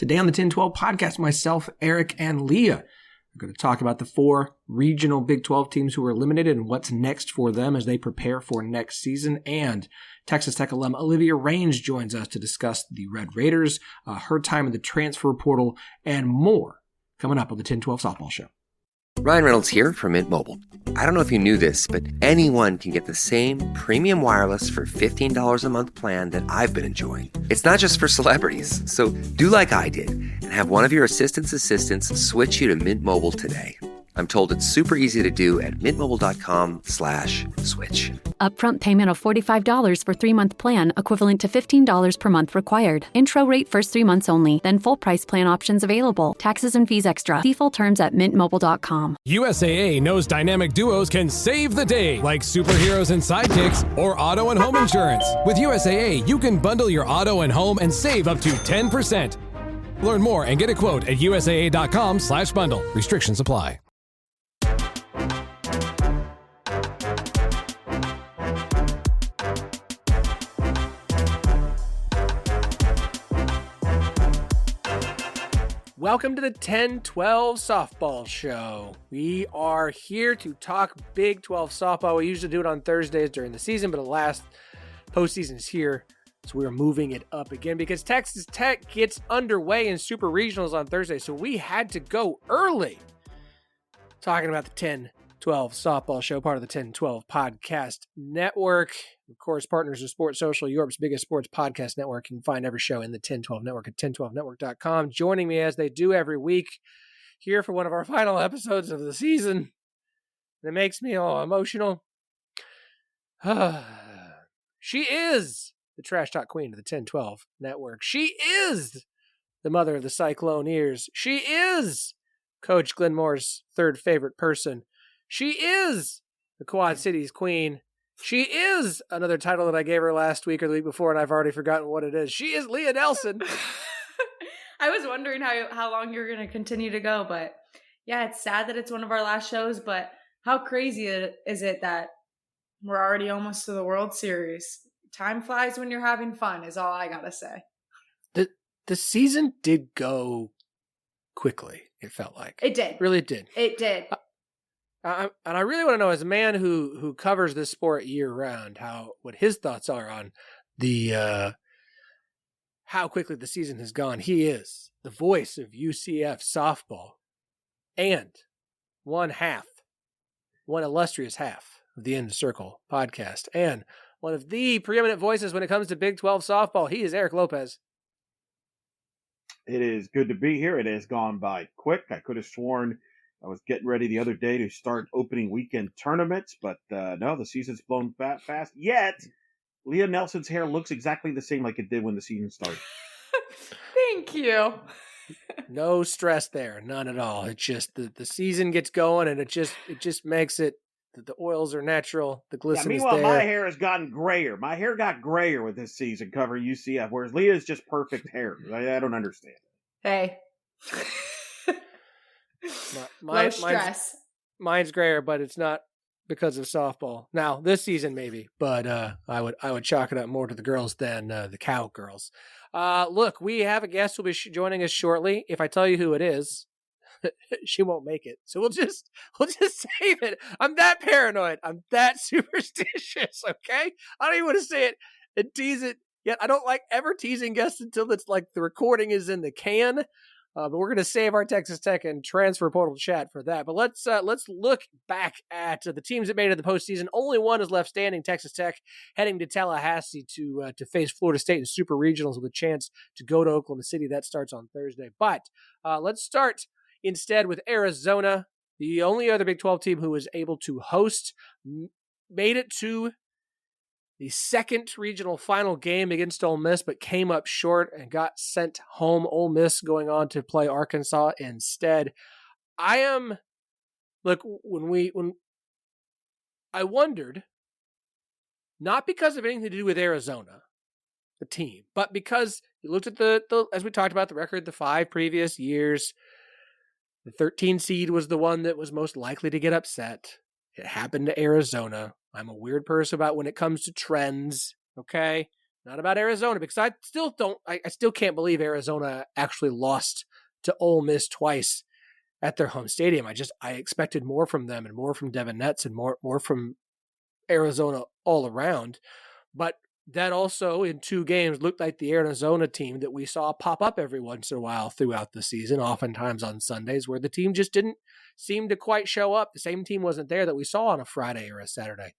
Today on the 1012 podcast, myself, Eric, and Lea are going to talk about the 4 regional Big 12 teams who were eliminated and what's next for them as they prepare for next season. And Texas Tech alum Olivia Rains joins us to discuss the Red Raiders, her time in the transfer portal, and more coming up on the 1012 Softball Show. Ryan Reynolds here from Mint Mobile. I don't know if you knew this, but anyone can get the same premium wireless for $15 a month plan that I've been enjoying. It's not just for celebrities. So do like I did and have one of your assistants switch you to Mint Mobile today. I'm told it's super easy to do at mintmobile.com/switch. Upfront payment of $45 for 3-month plan, equivalent to $15 per month required. Intro rate first 3 months only, then full price plan options available. Taxes and fees extra. See full terms at mintmobile.com. USAA knows dynamic duos can save the day, like superheroes and sidekicks, or auto and home insurance. With USAA, you can bundle your auto and home and save up to 10%. Learn more and get a quote at usaa.com/bundle. Restrictions apply. Welcome to the 1012 Softball Show. We are here to talk Big 12 softball. We usually do it on Thursdays during the season, but the last postseason is here, so we are moving it up again because Texas Tech gets underway in Super Regionals on Thursday, so we had to go early talking about the 1012 Softball Show, part of the 1012 Podcast Network. Of course, partners of Sports Social, Europe's biggest sports podcast network. You can find every show in the 1012 Network at 1012network.com. Joining me as they do every week here for one of our final episodes of the season. That makes me all emotional. She is the trash talk queen of the 1012 Network. She is the mother of the Cycloneers. She is Coach Glenmore's third favorite person. She is the Quad Cities queen. She is another title that I gave her last week or the week before, and I've already forgotten what it is. She is Lea Nelson. I was wondering how long you're going to continue to go, but yeah, it's sad that it's one of our last shows, but how crazy is it that we're already almost to the World Series? Time flies when you're having fun is all I got to say. The season did go quickly, it felt like. It did. Really did. It did. And I really want to know, as a man who covers this sport year round, what his thoughts are on the how quickly the season has gone. He is the voice of UCF softball, and one illustrious half of the End of Circle podcast, and one of the preeminent voices when it comes to Big 12 softball. He is Eric Lopez. It is good to be here. It has gone by quick. I could have sworn I was getting ready the other day to start opening weekend tournaments, but no, the season's blown fast. Yet, Lea Nelson's hair looks exactly the same like it did when the season started. Thank you. No stress there, none at all. It's just the season gets going, and it just makes it that the oils are natural, the glisten is there. Meanwhile, my hair has gotten grayer. My hair got grayer with this season covering UCF, whereas Leah's just perfect hair. I don't understand. Hey. No stress. Mine's grayer, but it's not because of softball. Now, this season maybe, but I would chalk it up more to the girls than the cowgirls. Look, we have a guest who will be joining us shortly. If I tell you who it is, she won't make it. So we'll just save it. I'm that paranoid. I'm that superstitious, okay? I don't even want to say it and tease it yet. I don't like ever teasing guests until it's like the recording is in the can. But we're going to save our Texas Tech and transfer portal chat for that. But let's look back at the teams that made it to the postseason. Only one is left standing, Texas Tech, heading to Tallahassee to face Florida State in Super Regionals with a chance to go to Oklahoma City. That starts on Thursday. But let's start instead with Arizona, the only other Big 12 team who was able to host, made it to the second regional final game against Ole Miss, but came up short and got sent home. Ole Miss going on to play Arkansas instead. When I wondered, not because of anything to do with Arizona, the team, but because you looked at the as we talked about the record, the 5 previous years, the 13 seed was the one that was most likely to get upset. It happened to Arizona. I'm a weird person about when it comes to trends, okay? not about Arizona, because I still can't believe Arizona actually lost to Ole Miss twice at their home stadium. I expected more from them and more from Devin Netz and more from Arizona all around. But that also in 2 games looked like the Arizona team that we saw pop up every once in a while throughout the season, oftentimes on Sundays, where the team just didn't seem to quite show up. The same team wasn't there that we saw on a Friday or a Saturday.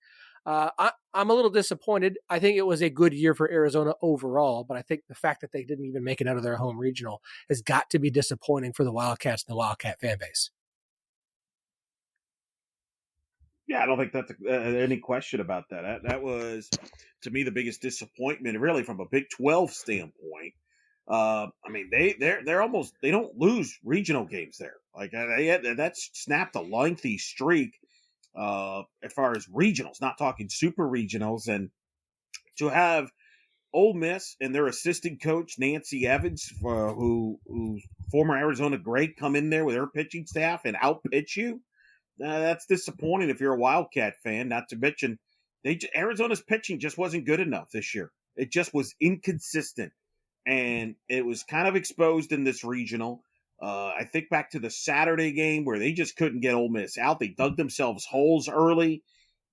I'm a little disappointed. I think it was a good year for Arizona overall, but I think the fact that they didn't even make it out of their home regional has got to be disappointing for the Wildcats and the Wildcat fan base. Yeah, I don't think that's any question about that. That was, to me, the biggest disappointment, really, from a Big 12 standpoint. I mean, they're almost, they don't lose regional games there. Like that's snapped a lengthy streak as far as regionals, not talking super regionals, and to have Ole Miss and their assistant coach Nancy Evans, who's former Arizona great, come in there with her pitching staff and outpitch you. That's disappointing if you're a Wildcat fan. Not to mention, Arizona's pitching just wasn't good enough this year. It just was inconsistent, and it was kind of exposed in this regional. I think back to the Saturday game where they just couldn't get Ole Miss out. They dug themselves holes early,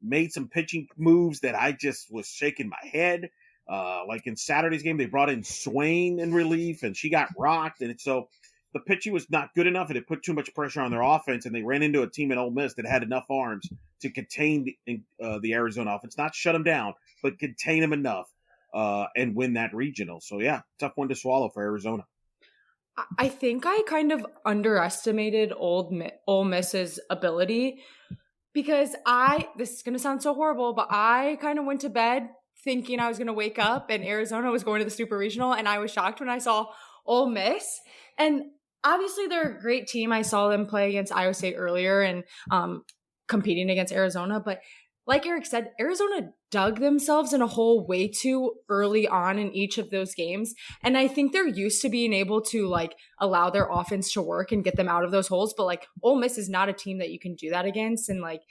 made some pitching moves that I just was shaking my head. Like in Saturday's game, they brought in Swain in relief, and she got rocked, and so the pitching was not good enough, and it put too much pressure on their offense, and they ran into a team in Ole Miss that had enough arms to contain the Arizona offense, not shut them down, but contain them enough and win that regional. So, yeah, tough one to swallow for Arizona. I think I kind of underestimated Ole Miss's ability because this is going to sound so horrible, but I kind of went to bed thinking I was going to wake up and Arizona was going to the Super Regional, and I was shocked when I saw Ole Miss. And obviously they're a great team. I saw them play against Iowa State earlier and competing against Arizona, but like Eric said, Arizona dug themselves in a hole way too early on in each of those games. And I think they're used to being able to like allow their offense to work and get them out of those holes. But like Ole Miss is not a team that you can do that against. And like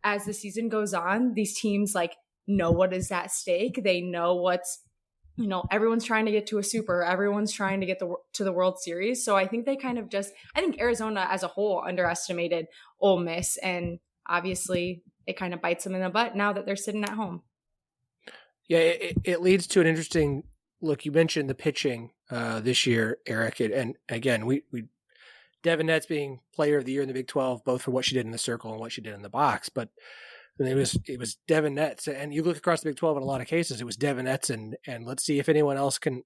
as the season goes on, these teams like know what is at stake. They know what's, everyone's trying to get to a super, everyone's trying to get to the World Series. So I think they kind of I think Arizona as a whole underestimated Ole Miss, and obviously it kind of bites them in the butt now that they're sitting at home. Yeah, it leads to an interesting look. You mentioned the pitching this year, Eric, and again, we Devin Netz being Player of the Year in the Big 12, both for what she did in the circle and what she did in the box, but it was Devin Netz, and you look across the Big 12 in a lot of cases, it was Devin Netz, and let's see if anyone else can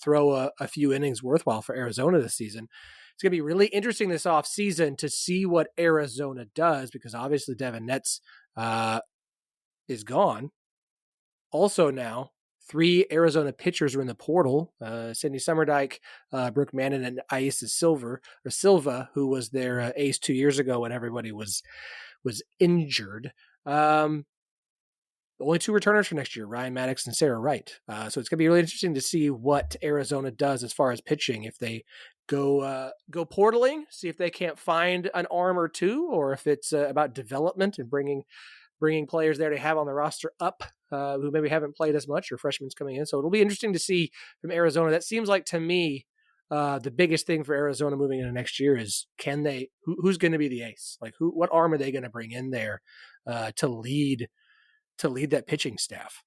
throw a few innings worthwhile for Arizona this season. It's going to be really interesting this offseason to see what Arizona does, because obviously Devin Netz is gone. Also now, 3 Arizona pitchers are in the portal. Sydney Summerdike, Brooke Mannon, and Aisa Silva, who was their ace 2 years ago when everybody was injured. Only 2 returners for next year, Ryan Maddox and Sarah Wright. So it's going to be really interesting to see what Arizona does as far as pitching. If they go portaling, see if they can't find an arm or two, or if it's about development and bringing players there to have on the roster up who maybe haven't played as much, or freshmen coming in. So it'll be interesting to see from Arizona. That seems like, to me, the biggest thing for Arizona moving into next year is who's going to be the ace? Like what arm are they going to bring in there to lead that pitching staff?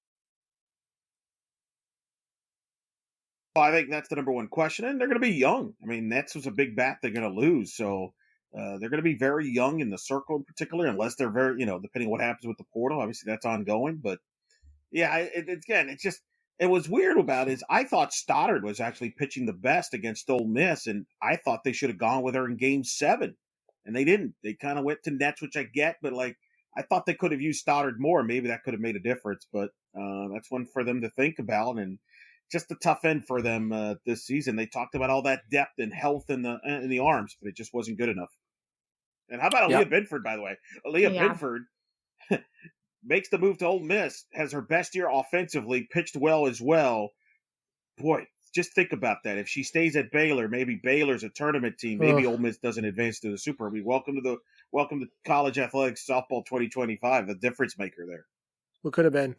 Well, I think that's the number one question, and they're going to be young. I mean, Nets was a big bat they're going to lose, so they're going to be very young in the circle in particular, unless they're very, depending on what happens with the portal. Obviously, that's ongoing, but yeah, it was weird about it is I thought Stoddard was actually pitching the best against Ole Miss, and I thought they should have gone with her in Game 7, and they didn't. They kind of went to Nets, which I get, but like I thought they could have used Stoddard more. Maybe that could have made a difference, but that's one for them to think about, and just a tough end for them this season. They talked about all that depth and health in the arms, but it just wasn't good enough. And how about Aaliyah Binford, by the way? Aaliyah Binford makes the move to Ole Miss, has her best year offensively, pitched well as well. Boy, just think about that. If she stays at Baylor, maybe Baylor's a tournament team. Maybe Ole Miss doesn't advance to the Super. Welcome to college athletics softball 2025, a difference maker there. What could have been?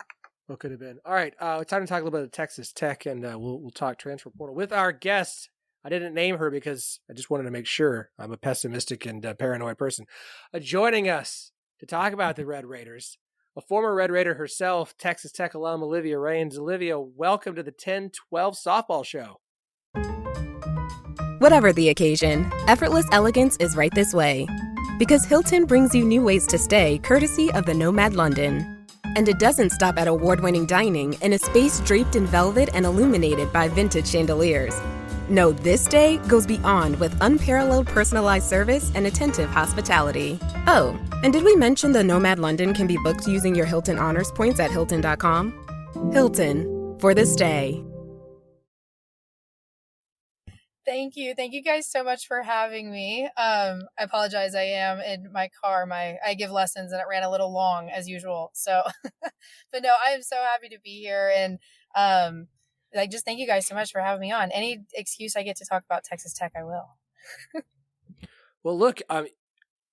What could have been? All right, it's time to talk a little bit of Texas Tech, and we'll talk transfer portal with our guest. I didn't name her because I just wanted to make sure. I'm a pessimistic and paranoid person. Joining us to talk about the Red Raiders, a former Red Raider herself, Texas Tech alum Olivia Rains. Olivia, welcome to the 10-12 softball show. Whatever the occasion, effortless elegance is right this way. Because Hilton brings you new ways to stay courtesy of the Nomad London. And it doesn't stop at award-winning dining in a space draped in velvet and illuminated by vintage chandeliers. No, this day goes beyond with unparalleled personalized service and attentive hospitality. Oh, and did we mention the Nomad London can be booked using your Hilton Honors points at Hilton.com? Hilton, for this day. Thank you. Thank you guys so much for having me. I apologize. I am in my car. I give lessons and it ran a little long as usual. So, but no, I am so happy to be here. And just thank you guys so much for having me on. Any excuse I get to talk about Texas Tech, I will. Well, look,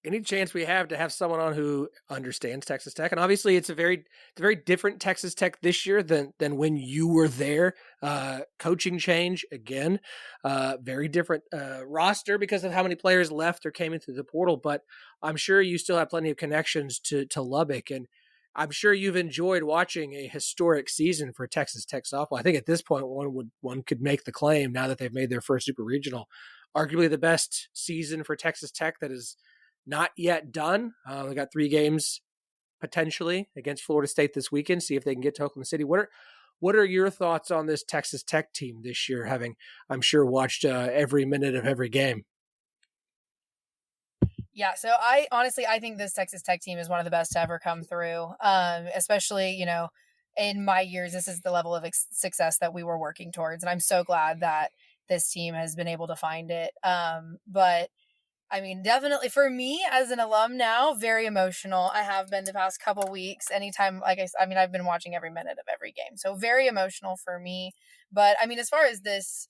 any chance we have to have someone on who understands Texas Tech, and obviously it's a very different Texas Tech this year than when you were there. Coaching change again, very different roster because of how many players left or came into the portal. But I'm sure you still have plenty of connections to Lubbock, and I'm sure you've enjoyed watching a historic season for Texas Tech softball. I think at this point one could make the claim, now that they've made their first super regional, arguably the best season for Texas Tech that is not yet done. They got 3 games potentially against Florida State this weekend. See if they can get to Oklahoma City. What are your thoughts on this Texas Tech team this year? Having, I'm sure, watched every minute of every game. Yeah, so I think this Texas Tech team is one of the best to ever come through. Especially, in my years, this is the level of success that we were working towards, and I'm so glad that this team has been able to find it. But I mean, definitely for me as an alum now, very emotional. I have been the past couple weeks. Anytime, I've been watching every minute of every game. So very emotional for me. But I mean, as far as this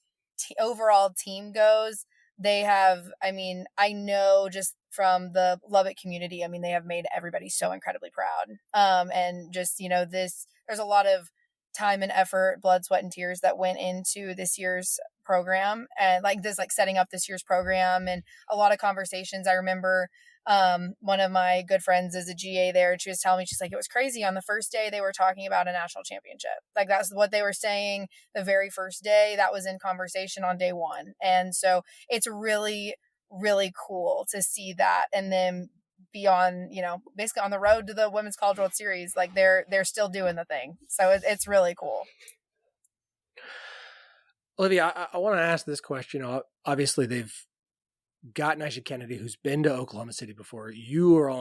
overall team goes, they have, I know just from the Lubbock community, they have made everybody so incredibly proud. And just, there's a lot of time and effort, blood, sweat, and tears that went into this year's program, and setting up this year's program, and a lot of conversations. I remember one of my good friends is a GA there, and she was telling me, she's like, it was crazy. On the first day, they were talking about a national championship. Like, that's what they were saying the very first day. That was in conversation on day one. And so it's really, really cool to see that. And then beyond, basically on the road to the Women's College World Series, like they're still doing the thing. So it's really cool. Olivia, I want to ask this question. Obviously, they've got Nyesha Kennedy, who's been to Oklahoma City before. You were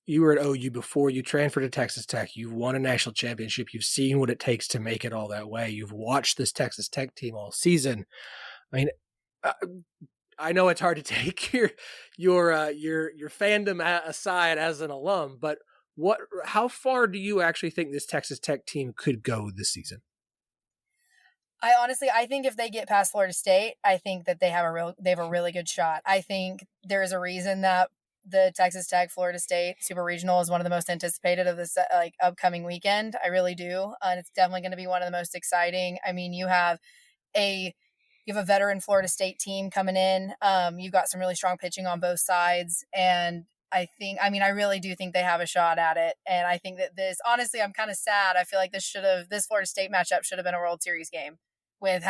you were at OU before you transferred to Texas Tech. You've won a national championship. You've seen what it takes to make it all that way. You've watched this Texas Tech team all season. I know it's hard to take your fandom aside as an alum, but how far do you actually think this Texas Tech team could go this season? I think if they get past Florida State, I think that they have a really good shot. I think there is a reason that the Texas Tech Florida State Super Regional is one of the most anticipated of this upcoming weekend. I really do, and it's definitely going to be one of the most exciting. You have a veteran Florida State team coming in. You've got some really strong pitching on both sides, and I really do think they have a shot at it. And I think that honestly, I'm kind of sad. I feel like this Florida State matchup should have been a World Series game with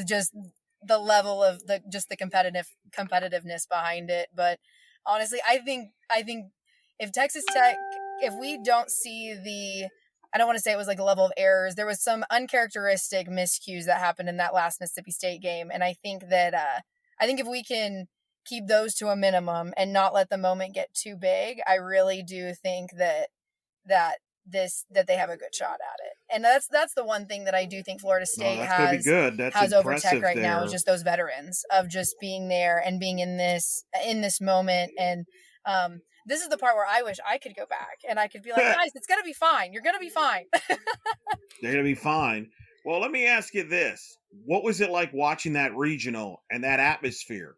just the level of the competitiveness behind it. But honestly, I think if Texas Tech, if we don't see I don't want to say it was like a level of errors. There was some uncharacteristic miscues that happened in that last Mississippi State game. And I think that, if we can keep those to a minimum and not let the moment get too big, I really do think that they have a good shot at it. And that's the one thing that I do think Florida State has over Tech right now, is just those veterans of just being there and being in this moment. And, this is the part where I wish I could go back and I could be like, guys, it's going to be fine. You're going to be fine. They're going to be fine. Well, let me ask you this. What was it like watching that regional and that atmosphere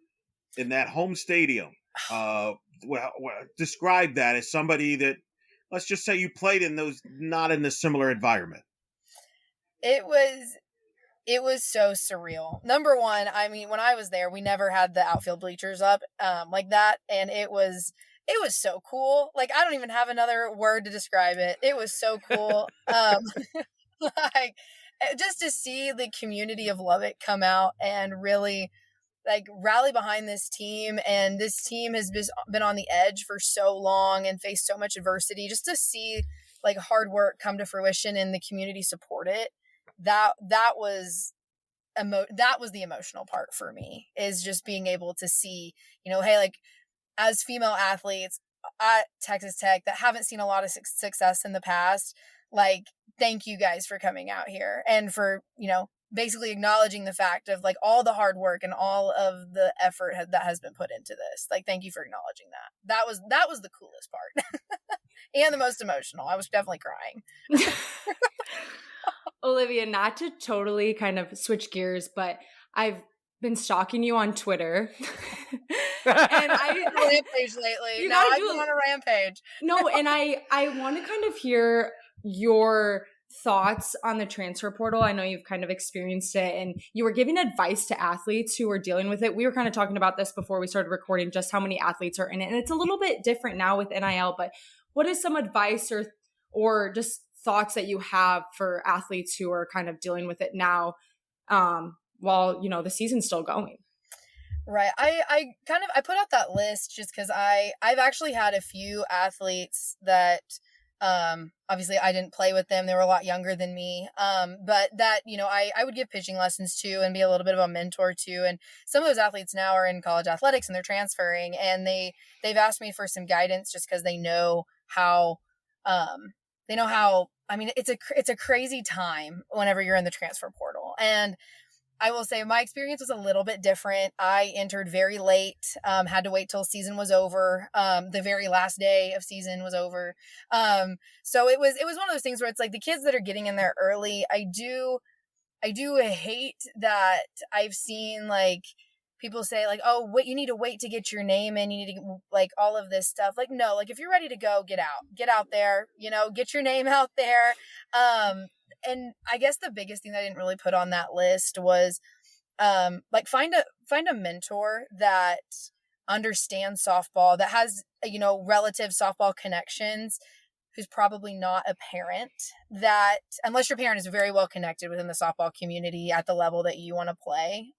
in that home stadium? Describe that as somebody that let's just say you played in those, not in a similar environment? It was so surreal. Number one, I mean, when I was there, we never had the outfield bleachers up like that, and it was so cool. Like, I don't even have another word to describe it. It was so cool. Like, just to see the community of Lubbock come out and really like rally behind this team, and this team has been on the edge for so long and faced so much adversity, just to see like hard work come to fruition and the community support it. That was the emotional part for me, is just being able to see, hey, like, as female athletes at Texas Tech that haven't seen a lot of success in the past, like, thank you guys for coming out here and for, basically acknowledging the fact of like all the hard work and all of the effort that has been put into this. Like, thank you for acknowledging that. That was the coolest part and the most emotional. I was definitely crying. Olivia, not to totally kind of switch gears, but I've been stalking you on Twitter. And I rampage lately. No, I've been on a rampage. No, and I want to kind of hear your thoughts on the transfer portal. I know you've kind of experienced it, and you were giving advice to athletes who are dealing with it. We were kind of talking about this before we started recording, just how many athletes are in it. And it's a little bit different now with NIL, but what is some advice or just thoughts that you have for athletes who are kind of dealing with it now, while, the season's still going? Right. I put out that list just because I've actually had a few athletes that, obviously I didn't play with them. They were a lot younger than me. But that, I would give pitching lessons to and be a little bit of a mentor to. And some of those athletes now are in college athletics and they're transferring, and they've asked me for some guidance just because they know how, I mean, it's a crazy time whenever you're in the transfer portal. And I will say my experience was a little bit different. I entered very late, had to wait till season was over. The very last day of season was over. So it was one of those things where it's like the kids that are getting in there early, I do hate that I've seen like people say like, oh, wait, you need to wait to get your name in. You need to like all of this stuff. Like, no, like if you're ready to go, get out there, get your name out there. And I guess the biggest thing that I didn't really put on that list was, like find a mentor that understands softball, that has, relative softball connections, who's probably not a parent, that unless your parent is very well connected within the softball community at the level that you want to play,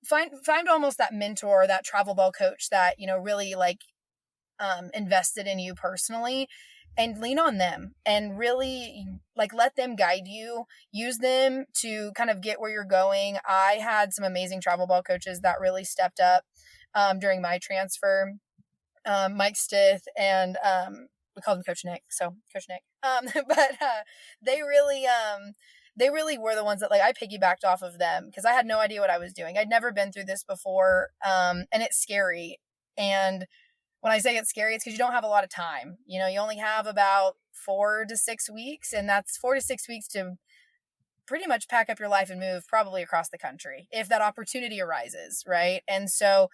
find almost that mentor, that travel ball coach that, really like, invested in you personally, and lean on them and really like let them guide you, use them to kind of get where you're going. I had some amazing travel ball coaches that really stepped up during my transfer. Mike Stith and we called him Coach Nick. So Coach Nick. But they really were the ones that like I piggybacked off of them because I had no idea what I was doing. I'd never been through this before. And it's scary. And when I say it's scary, it's because you don't have a lot of time. You only have about 4 to 6 weeks, and that's 4 to 6 weeks to pretty much pack up your life and move probably across the country if that opportunity arises, right? And so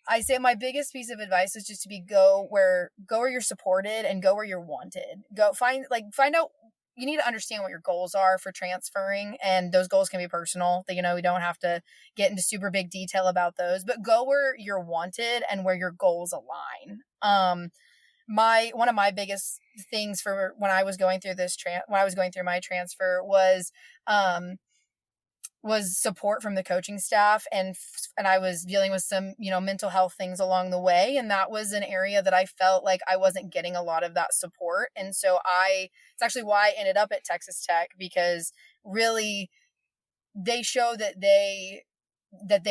I say my biggest piece of advice is just to go where you're supported and go where you're wanted. Go find out. You need to understand what your goals are for transferring, and those goals can be personal. We don't have to get into super big detail about those, but go where you're wanted and where your goals align. One of my biggest things for when I was going through my transfer was support from the coaching staff, and I was dealing with some, mental health things along the way. And that was an area that I felt like I wasn't getting a lot of that support. And so it's actually why I ended up at Texas Tech, because really they show that they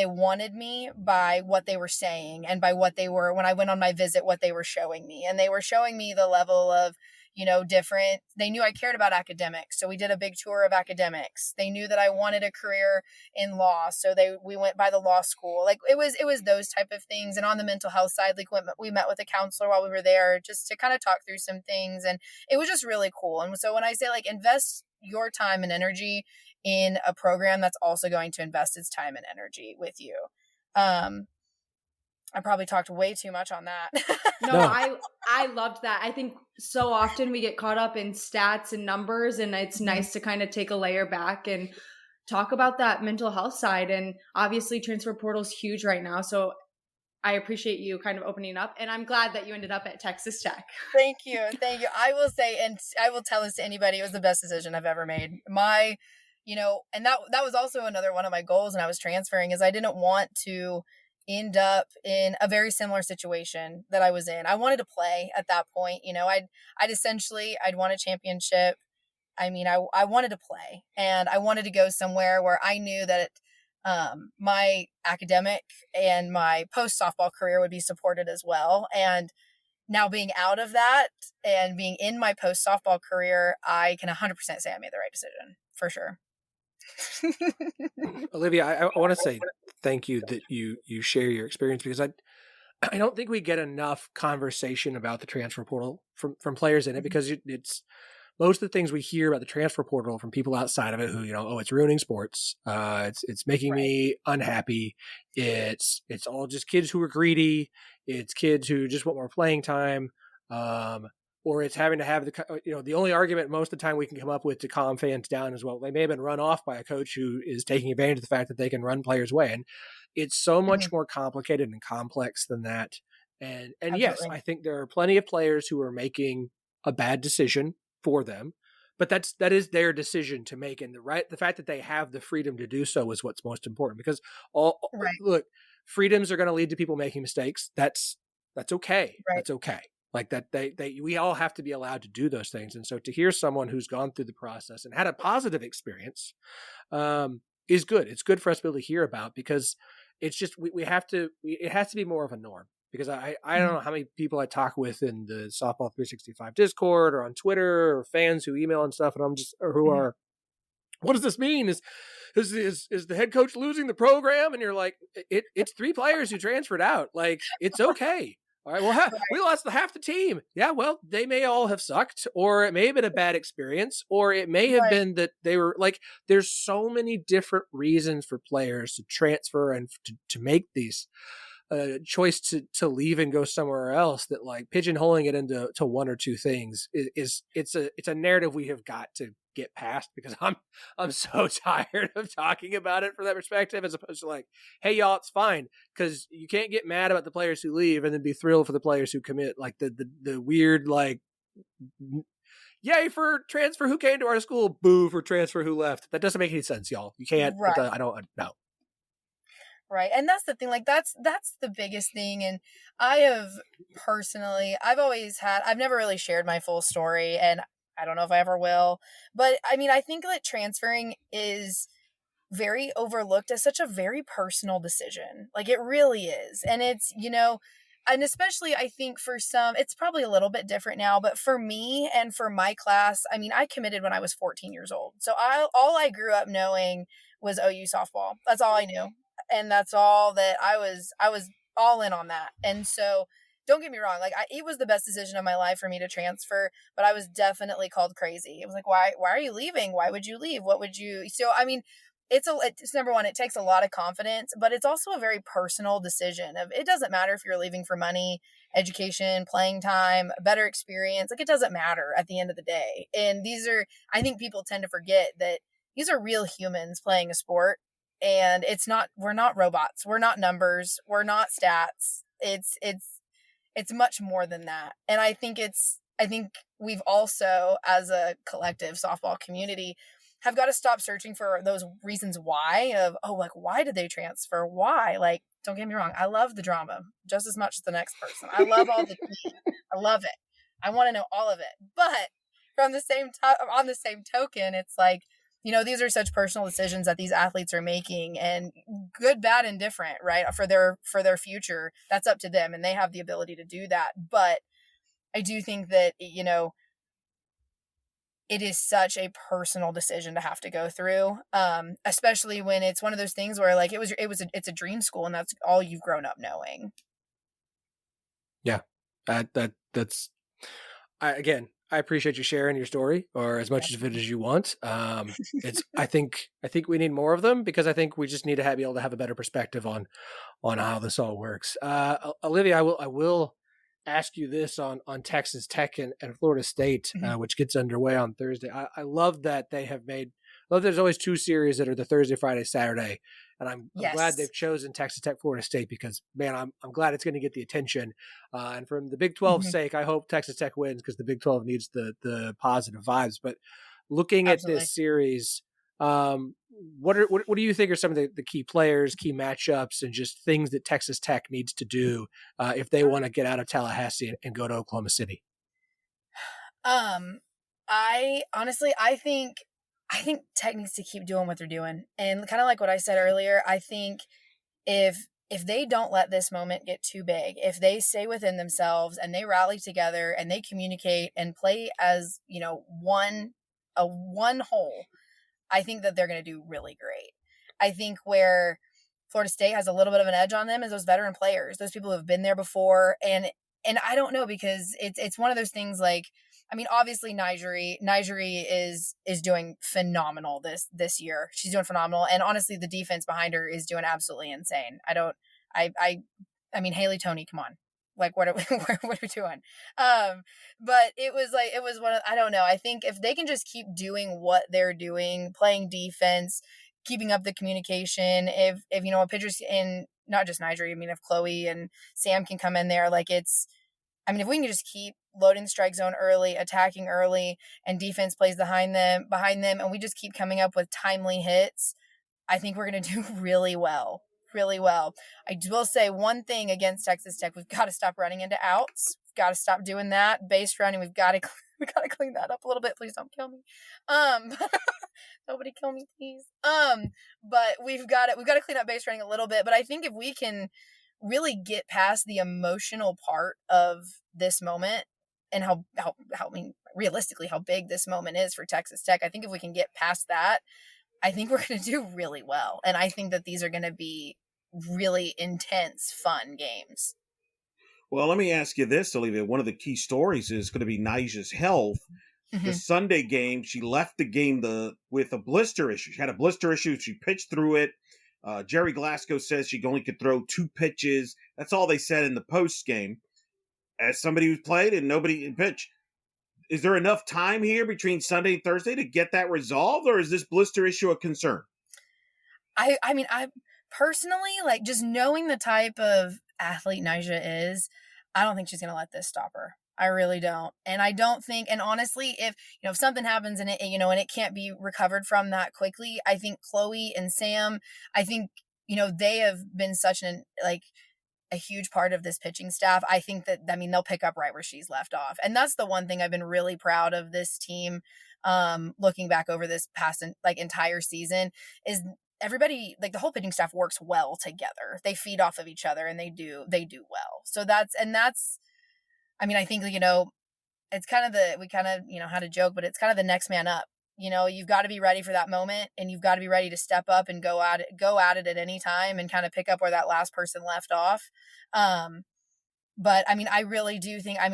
wanted me by what they were saying and by what they were, when I went on my visit, what they were showing me. And they were showing me the level of, they knew I cared about academics. So we did a big tour of academics. They knew that I wanted a career in law. So we went by the law school. Like it was those type of things. And on the mental health side, like we met with a counselor while we were there just to kind of talk through some things. And it was just really cool. And so when I say like invest your time and energy in a program that's also going to invest its time and energy with you. I probably talked way too much on that. No, No. I loved that. I think so often we get caught up in stats and numbers, and it's nice to kind of take a layer back and talk about that mental health side. And obviously transfer portal is huge right now. So I appreciate you kind of opening up, and I'm glad that you ended up at Texas Tech. Thank you. Thank you. I will say, and I will tell this to anybody, it was the best decision I've ever made. And that was also another one of my goals when I was transferring, is I didn't want to end up in a very similar situation that I was in. I wanted to play at that point. I'd won a championship. I mean, I wanted to play, and I wanted to go somewhere where I knew that my academic and my post softball career would be supported as well. And now being out of that and being in my post softball career, I can 100% say I made the right decision, for sure. Olivia, I want to say thank you that you share your experience, because I don't think we get enough conversation about the transfer portal from players in it, because it's most of the things we hear about the transfer portal from people outside of it who, it's ruining sports. It's making me unhappy. It's all just kids who are greedy. It's kids who just want more playing time. Or it's having to have the only argument most of the time we can come up with to calm fans down is, well, they may have been run off by a coach who is taking advantage of the fact that they can run players away. And it's so much more complicated and complex than that. And yes, I think there are plenty of players who are making a bad decision for them, but that is their decision to make. And the fact that they have the freedom to do so is what's most important, because look, freedoms are going to lead to people making mistakes. That's okay. Right. That's okay. Like that, we all have to be allowed to do those things. And so to hear someone who's gone through the process and had a positive experience is good. It's good for us to be able to hear about, because it's just, it has to be more of a norm. Because I don't know how many people I talk with in the Softball 365 Discord or on Twitter, or fans who email and stuff, and I'm just, or who are, what does this mean? Is the head coach losing the program? And you're like, it's 3 players who transferred out. Like, it's okay. All right, well, we lost half the team. Yeah, well, they may all have sucked, or it may have been a bad experience, or it may have been that they were like, there's so many different reasons for players to transfer and to make these choice to leave and go somewhere else, that like pigeonholing it into one or two things is it's a narrative we have got to get past, because I'm so tired of talking about it from that perspective, as opposed to like, hey y'all, it's fine, because you can't get mad about the players who leave and then be thrilled for the players who commit. Like the weird, like, yay for transfer who came to our school, boo for transfer who left. That doesn't make any sense, y'all. You can't. I don't know. Right. And that's the thing, like that's the biggest thing. And I've never really shared my full story, and I don't know if I ever will, but I mean, I think that transferring is very overlooked as such a very personal decision. Like, it really is. And it's, and especially I think for some, it's probably a little bit different now, but for me and for my class, I mean, I committed when I was 14 years old. So all I grew up knowing was OU softball. That's all I knew. And that's all that I was all in on that. And so don't get me wrong, like it was the best decision of my life for me to transfer, but I was definitely called crazy. It was like, why are you leaving? Why would you leave? What would you? So, I mean, it's number one, it takes a lot of confidence, but it's also a very personal decision of, it doesn't matter if you're leaving for money, education, playing time, a better experience. Like, it doesn't matter at the end of the day. And I think people tend to forget that these are real humans playing a sport. And we're not robots. We're not numbers. We're not stats. It's much more than that. And I think we've also, as a collective softball community, have got to stop searching for those reasons why why did they transfer? Why? Like, don't get me wrong. I love the drama just as much as the next person. I love all the tea. I love it. I want to know all of it. But on the same token, it's like, these are such personal decisions that these athletes are making, and good, bad, and different, right? For their future, that's up to them, and they have the ability to do that. But I do think that, it is such a personal decision to have to go through, especially when it's one of those things where, like, it's a dream school, and that's all you've grown up knowing. Yeah, that's again, I appreciate you sharing your story, or as much of it as you want. I think we need more of them, because I think we just need to be able to have a better perspective on how this all works. Olivia, I will ask you this on Texas Tech and Florida State, which gets underway on Thursday. I love that they have made. Love there's always two series that are the Thursday, Friday, Saturday, and I'm glad they've chosen Texas Tech, Florida State, because man, I'm glad it's going to get the attention. And from the Big 12's sake, I hope Texas Tech wins, because the Big 12 needs the positive vibes. But looking at this series, what do you think are some of the key players, key matchups, and just things that Texas Tech needs to do if they want to get out of Tallahassee and go to Oklahoma City? I think Tech needs to keep doing what they're doing. And kind of like what I said earlier, I think if they don't let this moment get too big, if they stay within themselves and they rally together and they communicate and play as, one whole, I think that they're going to do really great. I think where Florida State has a little bit of an edge on them is those veteran players, those people who have been there before. And I don't know, because it's one of those things like, obviously Nigeri is doing phenomenal this year. She's doing phenomenal. And honestly, the defense behind her is doing absolutely insane. Haley Tony, come on. Like, what are we doing? But it was one of, I don't know. I think if they can just keep doing what they're doing, playing defense, keeping up the communication, if a pitcher's in, not just Nigeri, if Chloe and Sam can come in there, if we can just keep loading the strike zone early, attacking early, and defense plays behind them, and we just keep coming up with timely hits, I think we're going to do really well. Really well. I will say one thing against Texas Tech: we've got to stop running into outs. We've got to stop doing that. Base running, we've got to clean that up a little bit. Please don't kill me. Nobody kill me, please. But we've got to clean up base running a little bit. But I think if we can really get past the emotional part of this moment and how realistically how big this moment is for Texas Tech, I think if we can get past that, I think we're going to do really well. And I think that these are going to be really intense, fun games. Well, let me ask you this, Olivia. One of the key stories is going to be Nija's health. The Sunday game, she left the game with a blister issue. She had a blister issue. She pitched through it. Jerry Glasgow says she only could throw 2 pitches. That's all they said in the post game. As somebody who's played and nobody pitched, is there enough time here between Sunday and Thursday to get that resolved, or is this blister issue a concern? I personally, just knowing the type of athlete Nija is, I don't think she's going to let this stop her. I really don't. And I don't think, and honestly, if something happens and it can't be recovered from that quickly, I think Chloe and Sam, they have been such a huge part of this pitching staff. I think that, they'll pick up right where she's left off. And that's the one thing I've been really proud of this team, looking back over this past entire season, is everybody, the whole pitching staff works well together. They feed off of each other and they do well. So that's, I think, it's kind of we kind of, had a joke, but it's kind of the next man up. You've got to be ready for that moment, and you've got to be ready to step up and go at it at any time and kind of pick up where that last person left off. But I really do think, I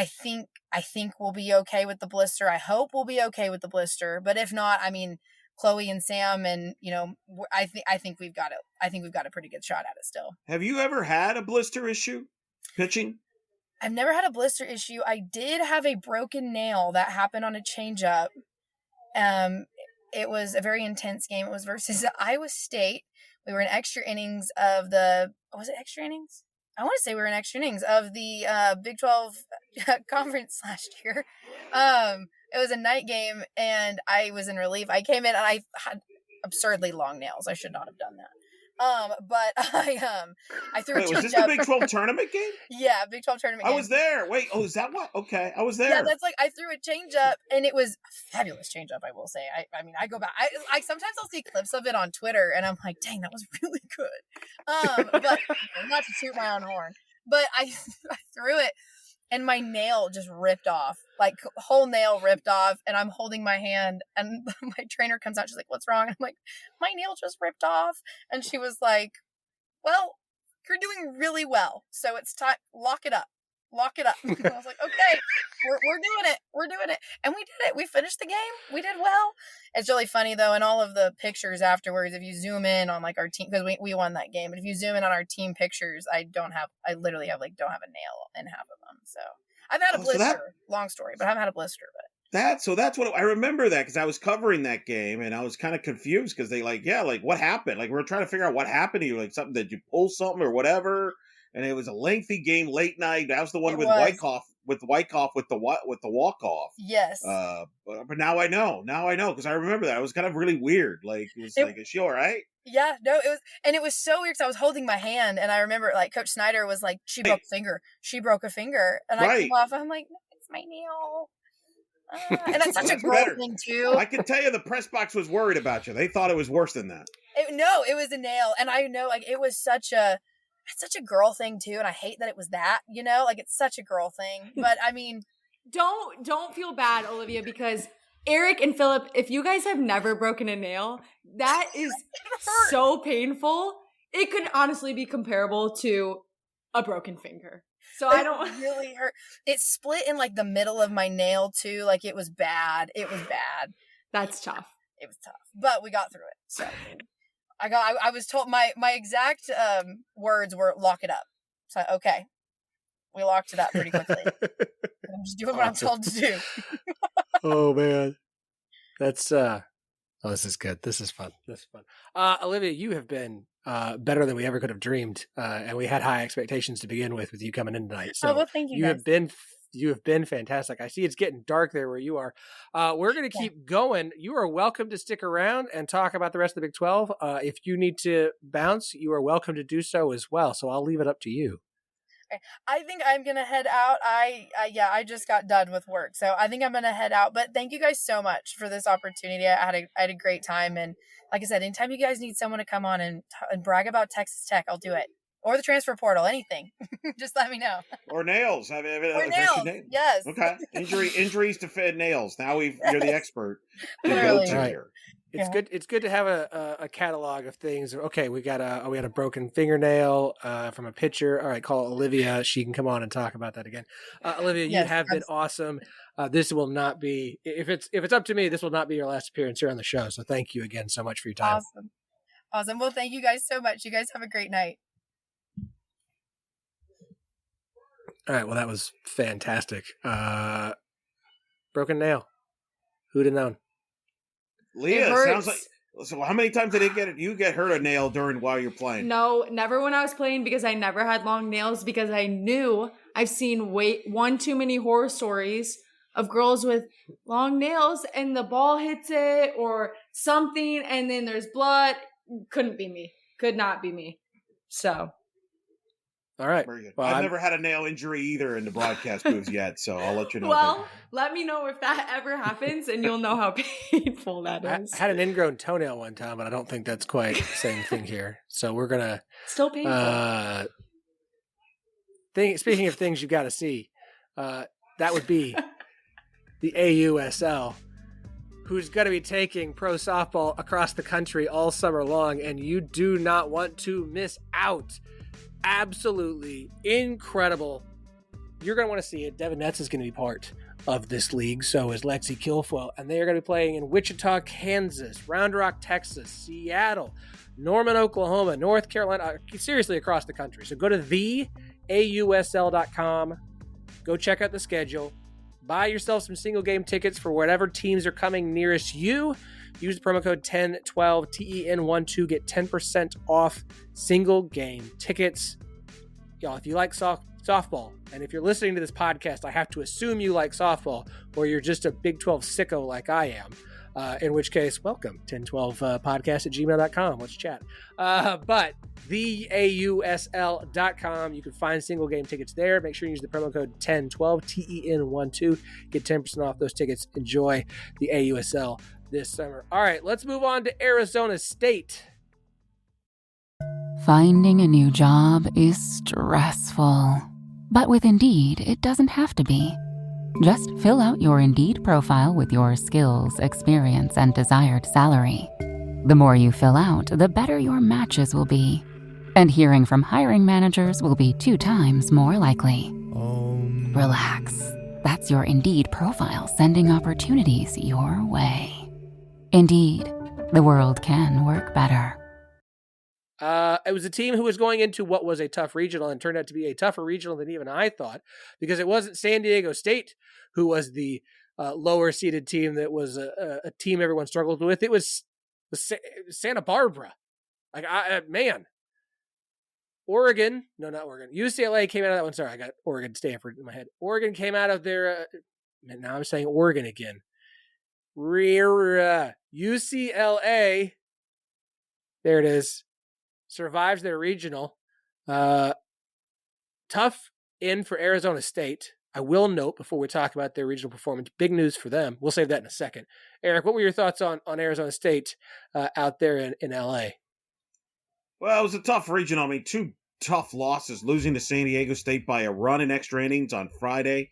think we'll be okay with the blister. I hope we'll be okay with the blister, but if not, Chloe and Sam and, I think we've got it. I think we've got a pretty good shot at it still. Have you ever had a blister issue pitching? I've never had a blister issue. I did have a broken nail that happened on a changeup. It was a very intense game. It was versus Iowa State. We were in extra innings of was it extra innings? I want to say we were in extra innings of the Big 12 conference last year. It was a night game, and I was in relief. I came in, and I had absurdly long nails. I should not have done that. But I threw a changeup. Was this the Big 12 tournament game? Yeah, Big 12 tournament game. I was there. Wait, is that what? Okay, I was there. Yeah, that's I threw a changeup, and it was a fabulous changeup, I will say. I go back. I sometimes I'll see clips of it on Twitter, and I'm like, dang, that was really good. But not to toot my own horn, but I threw it, and my nail just ripped off. Whole nail ripped off, and I'm holding my hand, and my trainer comes out. She's like, what's wrong? I'm like, my nail just ripped off. And she was like, well, you're doing really well, so it's time, lock it up. Lock it up. I was like, okay, we're doing it. We're doing it. And we did it. We finished the game. We did well. It's really funny though, in all of the pictures afterwards, if you zoom in on like our team, because we won that game, but if you zoom in on our team pictures, I literally have don't have a nail in half of them. So I've had a blister. Long story, but I haven't had a blister. But that's what I remember that because I was covering that game and I was kind of confused because they what happened? Like we were trying to figure out what happened to you, like something, did you pull something or whatever? And it was a lengthy game, late night. That was the one with Wyckoff with the walk off. Yes. But now I know because I remember that. It was kind of really weird. Like it was like, is she all right? Yeah, no, it was so weird because I was holding my hand and I remember like Coach Snyder was like, she broke a finger. She broke a finger. And I came off and I'm like, no, it's my nail. And that's such a girl thing too. I can tell you the press box was worried about you. They thought it was worse than that. No, it was a nail. And I know like it was such a girl thing too. And I hate that it was that, like it's such a girl thing. But I mean, don't feel bad, Olivia, because Eric and Phillip, if you guys have never broken a nail, that is so painful. It could honestly be comparable to a broken finger. So I don't really hurt. It split in like the middle of my nail too. Like it was bad. That's tough. It was tough, but we got through it. So I was told my exact words were lock it up. So, okay. We locked it up pretty quickly. I'm just doing what I'm told to do. Oh man. That's this is good. This is fun. Olivia, you have been better than we ever could have dreamed. And we had high expectations to begin with you coming in tonight. So well, thank you guys. You have been fantastic. I see it's getting dark there where you are. We're going to keep going. You are welcome to stick around and talk about the rest of the Big 12. If you need to bounce, you are welcome to do so as well. So I'll leave it up to you. I think I'm going to head out. I just got done with work. So I think I'm going to head out. But thank you guys so much for this opportunity. I had a great time. And like I said, anytime you guys need someone to come on and brag about Texas Tech, I'll do it. Or the transfer portal, anything. Just let me know. Or nails. Or nails. Yes. Okay. Injuries to fit nails. Now you're the expert. Literally. Here. It's good. It's good to have a catalog of things. Okay, we had a broken fingernail from a pitcher. All right, call Olivia. She can come on and talk about that again. Olivia, you have been awesome. This will not be, if it's up to me, this will not be your last appearance here on the show. So thank you again so much for your time. Awesome. Well, thank you guys so much. You guys have a great night. All right. Well, that was fantastic. Broken nail. Who'd have known? Leah, sounds like. So, how many times did you get hurt a nail while you're playing? No, never when I was playing because I never had long nails because I knew I've seen one too many horror stories of girls with long nails and the ball hits it or something and then there's blood. Couldn't be me. Could not be me. So. All right. Very good. Well, I've never had a nail injury either in the broadcast booth yet, so I'll let you know. Well, let me know if that ever happens, and you'll know how painful that is. I had an ingrown toenail one time, but I don't think that's quite the same thing here. So we're gonna still painful. Speaking of things you've got to see, that would be the AUSL, who's going to be taking pro softball across the country all summer long, and you do not want to miss out. Absolutely incredible. You're going to want to see it. Devin Netz is going to be part of this league. So is Lexi Kilfoyle. And they are going to be playing in Wichita, Kansas, Round Rock, Texas, Seattle, Norman, Oklahoma, North Carolina, seriously across the country. So go to theausl.com. Go check out the schedule. Buy yourself some single game tickets for whatever teams are coming nearest you. Use the promo code 1012 TEN12. Get 10% off single game tickets. Y'all, if you like softball, and if you're listening to this podcast, I have to assume you like softball, or you're just a Big 12 sicko like I am. In which case, welcome, 1012podcast@gmail.com. Let's chat. But theausl.com, you can find single game tickets there. Make sure you use the promo code 1012 TEN12. Get 10% off those tickets. Enjoy the AUSL this summer. All right, let's move on to Arizona State. Finding a new job is stressful. But with Indeed, it doesn't have to be. Just fill out your Indeed profile with your skills, experience, and desired salary. The more you fill out, the better your matches will be. And hearing from hiring managers will be 2 times more likely. Relax. That's your Indeed profile sending opportunities your way. Indeed, the world can work better. It was a team who was going into what was a tough regional and turned out to be a tougher regional than even I thought, because it wasn't San Diego State who was the lower seeded team that was a team everyone struggled with. It was Santa Barbara. Like, Oregon, no, not Oregon. UCLA came out of that one. Sorry, I got Oregon, Stanford in my head. Oregon came out of their, now I'm saying Oregon again. UCLA, there it is, survives their regional. Tough in for Arizona State. I will note before we talk about their regional performance, big news for them. We'll save that in a second. Eric, what were your thoughts on Arizona State out there in LA? Well, it was a tough regional. I mean, two tough losses, losing to San Diego State by a run in extra innings on Friday.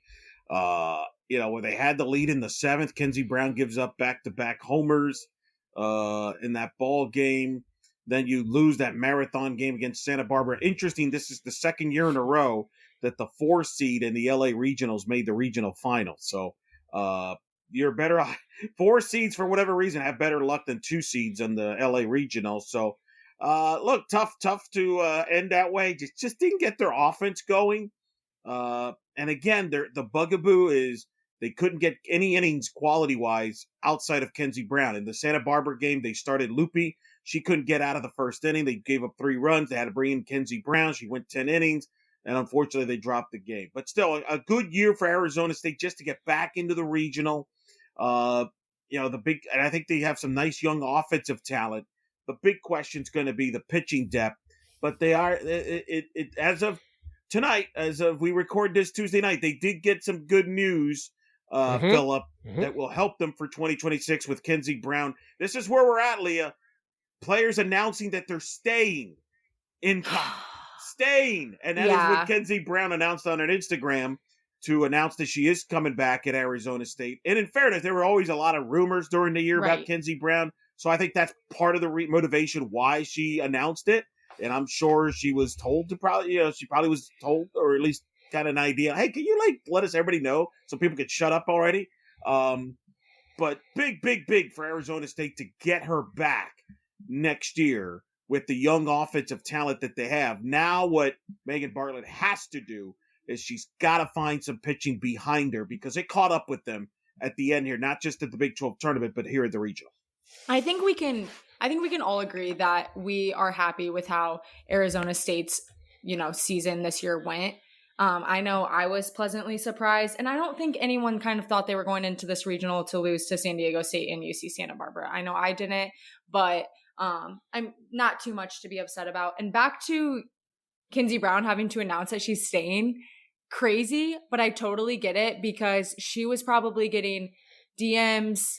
Where they had the lead in the seventh, Kenzie Brown gives up back-to-back homers in that ball game. Then you lose that marathon game against Santa Barbara. Interesting, this is the second year in a row that the 4 seed in the LA regionals made the regional final. So you're better. 4 seeds, for whatever reason, have better luck than 2 seeds in the LA regional. So look, tough to end that way. Just didn't get their offense going. And again, the bugaboo is they couldn't get any innings quality-wise outside of Kenzie Brown. In the Santa Barbara game, they started Loopy. She couldn't get out of the first inning. They gave up 3 runs. They had to bring in Kenzie Brown. She went 10 innings, and unfortunately, they dropped the game. But still, a good year for Arizona State just to get back into the regional. And I think they have some nice young offensive talent. The big question is going to be the pitching depth. But they are, as of tonight, as of we record this Tuesday night, they did get some good news, Phillip, that will help them for 2026 with Kenzie Brown. This is where we're at, Leah. Players announcing that they're staying in college. And that is what Kenzie Brown announced on her Instagram to announce that she is coming back at Arizona State. And in fairness, there were always a lot of rumors during the year about Kenzie Brown. So I think that's part of the motivation why she announced it. And I'm sure she was told to she probably was told, or at least got an idea. Hey, can you let everybody know so people could shut up already? But big for Arizona State to get her back next year with the young offensive talent that they have. Now what Megan Bartlett has to do is she's got to find some pitching behind her, because it caught up with them at the end here, not just at the Big 12 tournament, but here at the regional. I think we can all agree that we are happy with how Arizona State's, season this year went. I know I was pleasantly surprised, and I don't think anyone kind of thought they were going into this regional to lose to San Diego State and UC Santa Barbara. I know I didn't, but I'm not too much to be upset about. And back to Kenzie Brown having to announce that she's staying, crazy, but I totally get it, because she was probably getting DMs,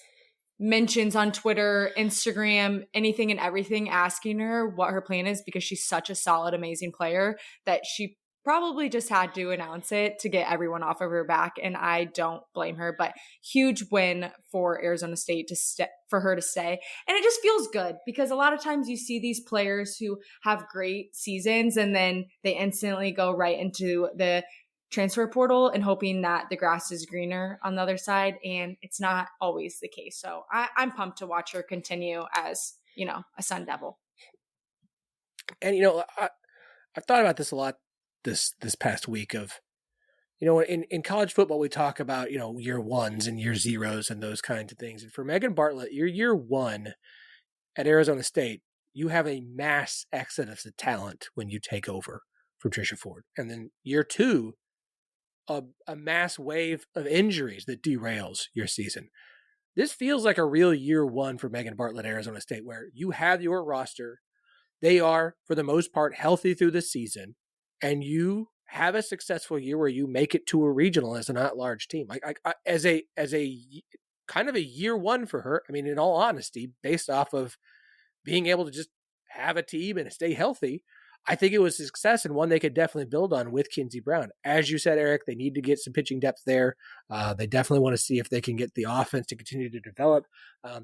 mentions on Twitter, Instagram, anything and everything asking her what her plan is, because she's such a solid, amazing player that she probably just had to announce it to get everyone off of her back. And I don't blame her, but huge win for Arizona State for her to stay. And it just feels good, because a lot of times you see these players who have great seasons and then they instantly go right into the transfer portal and hoping that the grass is greener on the other side. And it's not always the case. So I'm pumped to watch her continue as, a Sun Devil. And, I've thought about this a lot this past week of, in college football, we talk about, year ones and year zeros and those kinds of things. And for Megan Bartlett, your year one at Arizona State, you have a mass exodus of talent when you take over from Tricia Ford. And then year two, a mass wave of injuries that derails your season. This feels like a real year one for Megan Bartlett, Arizona State, where you have your roster. They are, for the most part, healthy through the season, and you have a successful year where you make it to a regional as an at-large team. As a kind of a year one for her, I mean, in all honesty, based off of being able to just have a team and stay healthy, I think it was a success and one they could definitely build on with Kinsey Brown. As you said, Eric, they need to get some pitching depth there. They definitely want to see if they can get the offense to continue to develop.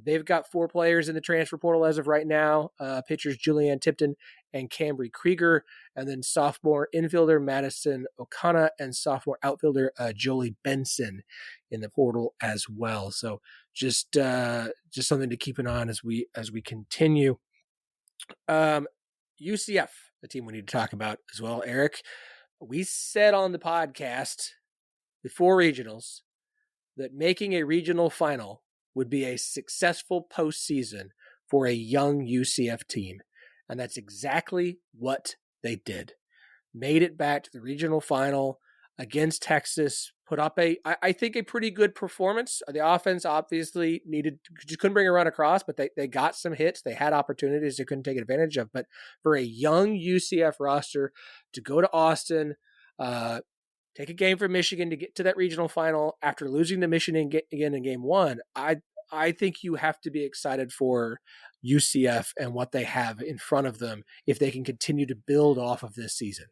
They've got 4 players in the transfer portal as of right now, pitchers Julianne Tipton and Cambry Krieger, and then sophomore infielder Madison Okana and sophomore outfielder Jolie Benson in the portal as well. So just something to keep an eye on as we continue. UCF, the team we need to talk about as well, Eric. We said on the podcast before regionals that making a regional final would be a successful postseason for a young UCF team. And that's exactly what they did. Made it back to the regional final against Texas, put up I think a pretty good performance. The offense obviously just couldn't bring a run across, but they got some hits. They had opportunities they couldn't take advantage of. But for a young UCF roster to go to Austin, take a game from Michigan to get to that regional final after losing to Michigan again in game 1, I think you have to be excited for UCF and what they have in front of them if they can continue to build off of this season.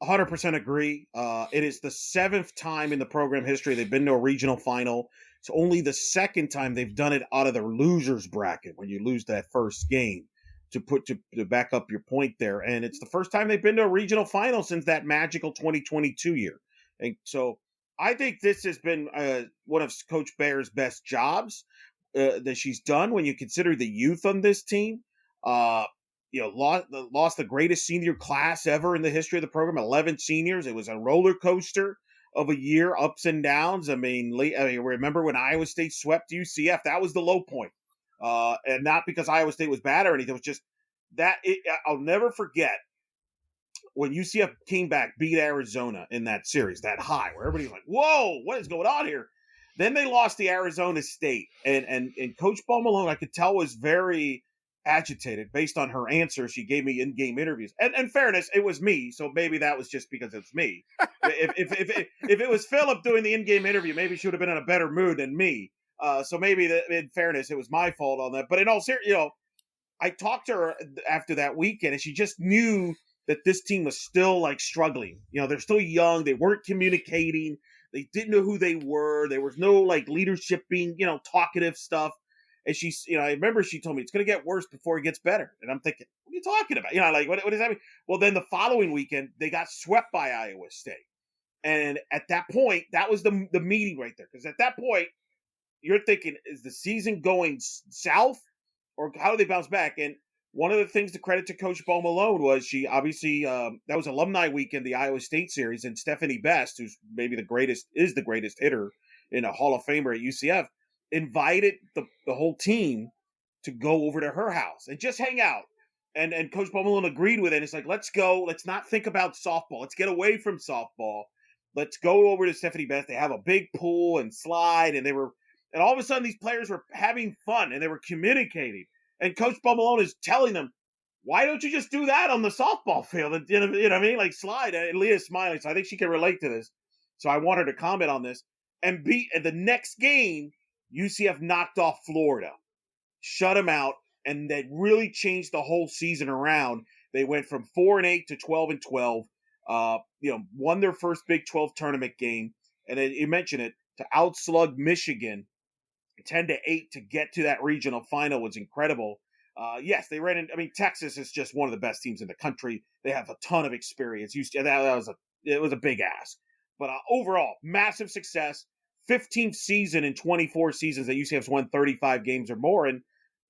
100% agree. It is the 7th time in the program history they've been to a regional final. It's only the 2nd time they've done it out of the losers bracket when you lose that first game, to back up your point there. And it's the first time they've been to a regional final since that magical 2022 year. And so I think this has been one of Coach Bear's best jobs that she's done when you consider the youth on this team. Lost the greatest senior class ever in the history of the program, 11 seniors. It was a roller coaster of a year, ups and downs. I mean, remember when Iowa State swept UCF? That was the low point. And not because Iowa State was bad or anything. It was just that I'll never forget when UCF came back, beat Arizona in that series, that high, where everybody's like, whoa, what is going on here? Then they lost to Arizona State. And Coach Paul Malone, I could tell, was very agitated based on her answer she gave me in game interviews. And in fairness, it was me, so maybe that was just because it's me. if it was Phillip doing the in-game interview, maybe she would have been in a better mood than me. So maybe in fairness, it was my fault on that. But in all seriousness, I talked to her after that weekend, and she just knew that this team was still like struggling. They're still young. They weren't communicating. They didn't know who they were. There was no like leadership being, talkative stuff. And she's, I remember she told me it's going to get worse before it gets better. And I'm thinking, what are you talking about? What does that mean? Well, then the following weekend, they got swept by Iowa State. And at that point, that was the meeting right there. Because at that point, you're thinking, is the season going south or how do they bounce back? And one of the things to credit to Coach Bo Malone was she obviously, that was alumni weekend, the Iowa State series. And Stephanie Best, who's maybe the greatest hitter in a Hall of Famer at UCF, invited the whole team to go over to her house and just hang out. And Coach Bo Malone agreed with it. It's like, let's go. Let's not think about softball. Let's get away from softball. Let's go over to Stephanie Best. They have a big pool and slide. And all of a sudden these players were having fun and they were communicating. And Coach Bo Malone is telling them, why don't you just do that on the softball field? And, you know what I mean? Like slide. And Leah's smiling. So I think she can relate to this. So I want her to comment on this. And the next game, UCF knocked off Florida, shut them out, and they really changed the whole season around. They went from 4-8 to 12-12. Won their first Big 12 tournament game, and then you mentioned it, to outslug Michigan 10-8 to get to that regional final was incredible. Yes, they ran in. I mean, Texas is just one of the best teams in the country. They have a ton of experience. It was a big ask, but overall, massive success. 15th season in 24 seasons that UCF's won 35 games or more, and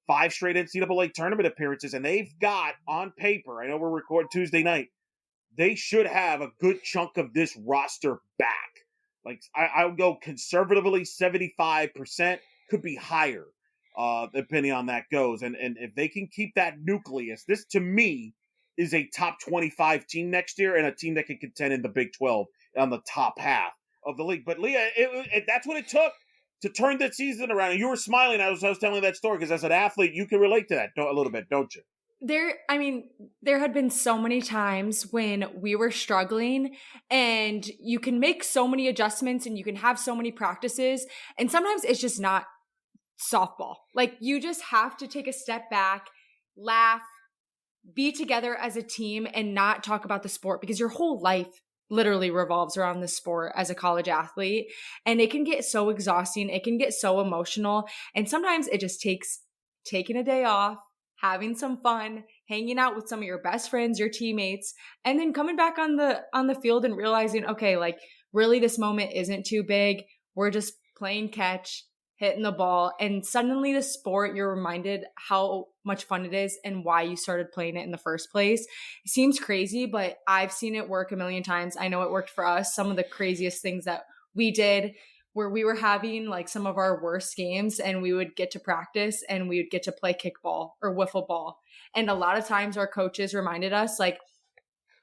5 straight NCAA tournament appearances. And they've got, on paper, I know we're recording Tuesday night, they should have a good chunk of this roster back. Like, I would go conservatively 75%, could be higher, depending on that goes. And if they can keep that nucleus, this to me is a top 25 team next year and a team that can contend in the Big 12 on the top half of the league. But Leah, that's what it took to turn that season around. And you were smiling. I was telling that story because as an athlete, you can relate to that a little bit, don't you? There had been so many times when we were struggling, and you can make so many adjustments and you can have so many practices, and sometimes it's just not softball. Like, you just have to take a step back, laugh, be together as a team and not talk about the sport, because your whole life literally revolves around the sport as a college athlete. And it can get so exhausting. It can get so emotional. And sometimes it just takes taking a day off, having some fun, hanging out with some of your best friends, your teammates, and then coming back on the field and realizing, okay, like really this moment isn't too big. We're just playing catch, hitting the ball, and suddenly the sport, you're reminded how much fun it is and why you started playing it in the first place. It seems crazy, but I've seen it work a million times. I know it worked for us. Some of the craziest things that we did where we were having like some of our worst games, and we would get to practice and we would get to play kickball or wiffle ball. And a lot of times our coaches reminded us, like,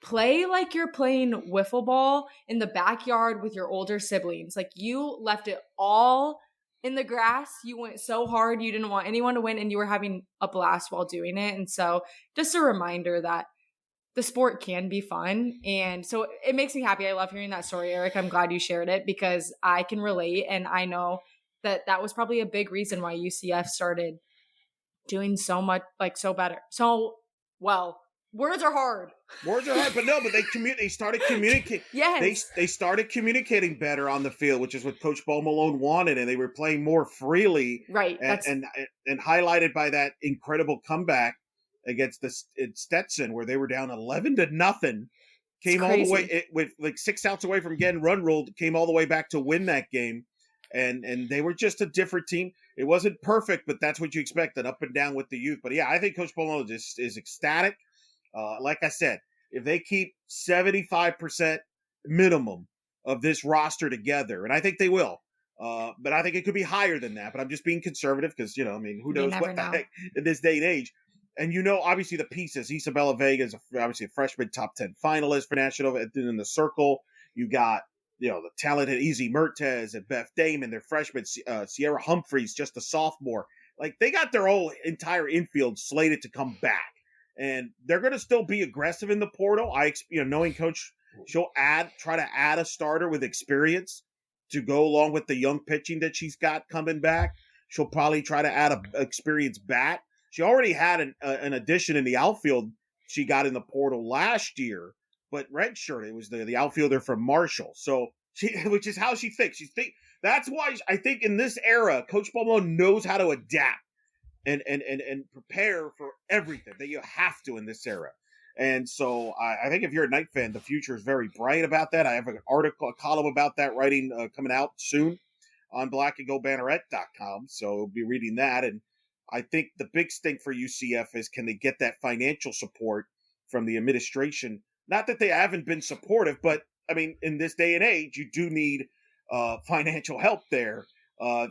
play like you're playing wiffle ball in the backyard with your older siblings. Like, you left it all in the grass. You went so hard. You didn't want anyone to win, and you were having a blast while doing it. And so just a reminder that the sport can be fun. And so it makes me happy. I love hearing that story, Eric. I'm glad you shared it because I can relate. And I know that that was probably a big reason why UCF started doing so much, like so better. So, well, words are hard. Words are hard, but no, but they started communicating. Yes. They started communicating better on the field, which is what Coach Bo Malone wanted, and they were playing more freely. Right. And highlighted by that incredible comeback against Stetson, where they were down 11-0, came all the way with like 6 outs away from getting run ruled, came all the way back to win that game. And they were just a different team. It wasn't perfect, but that's what you expected, up and down with the youth. But yeah, I think Coach Bo Malone just is ecstatic. Like I said, if they keep 75% minimum of this roster together, and I think they will, but I think it could be higher than that. But I'm just being conservative because, I mean, who knows what the heck in this day and age. And, obviously the pieces, Isabella Vega is obviously a freshman top 10 finalist for national. And then in the circle, you got, the talented Easy Mertez and Beth Damon, their freshman, Sierra Humphreys, just a sophomore. Like, they got their whole entire infield slated to come back. And they're going to still be aggressive in the portal. Knowing Coach, she'll try to add a starter with experience to go along with the young pitching that she's got coming back. She'll probably try to add an experienced bat. She already had an addition in the outfield she got in the portal last year, but redshirt. It was the outfielder from Marshall. So which is how she thinks. That's why I think in this era, Coach Bomo knows how to adapt and prepare for everything that you have to in this era. And so I think if you're a Knight fan, the future is very bright about that. I have an article, a column about that writing coming out soon on blackandgoldbanneret.com. So we'll be reading that. And I think the big stink for UCF is, can they get that financial support from the administration? Not that they haven't been supportive, but I mean, in this day and age, you do need financial help there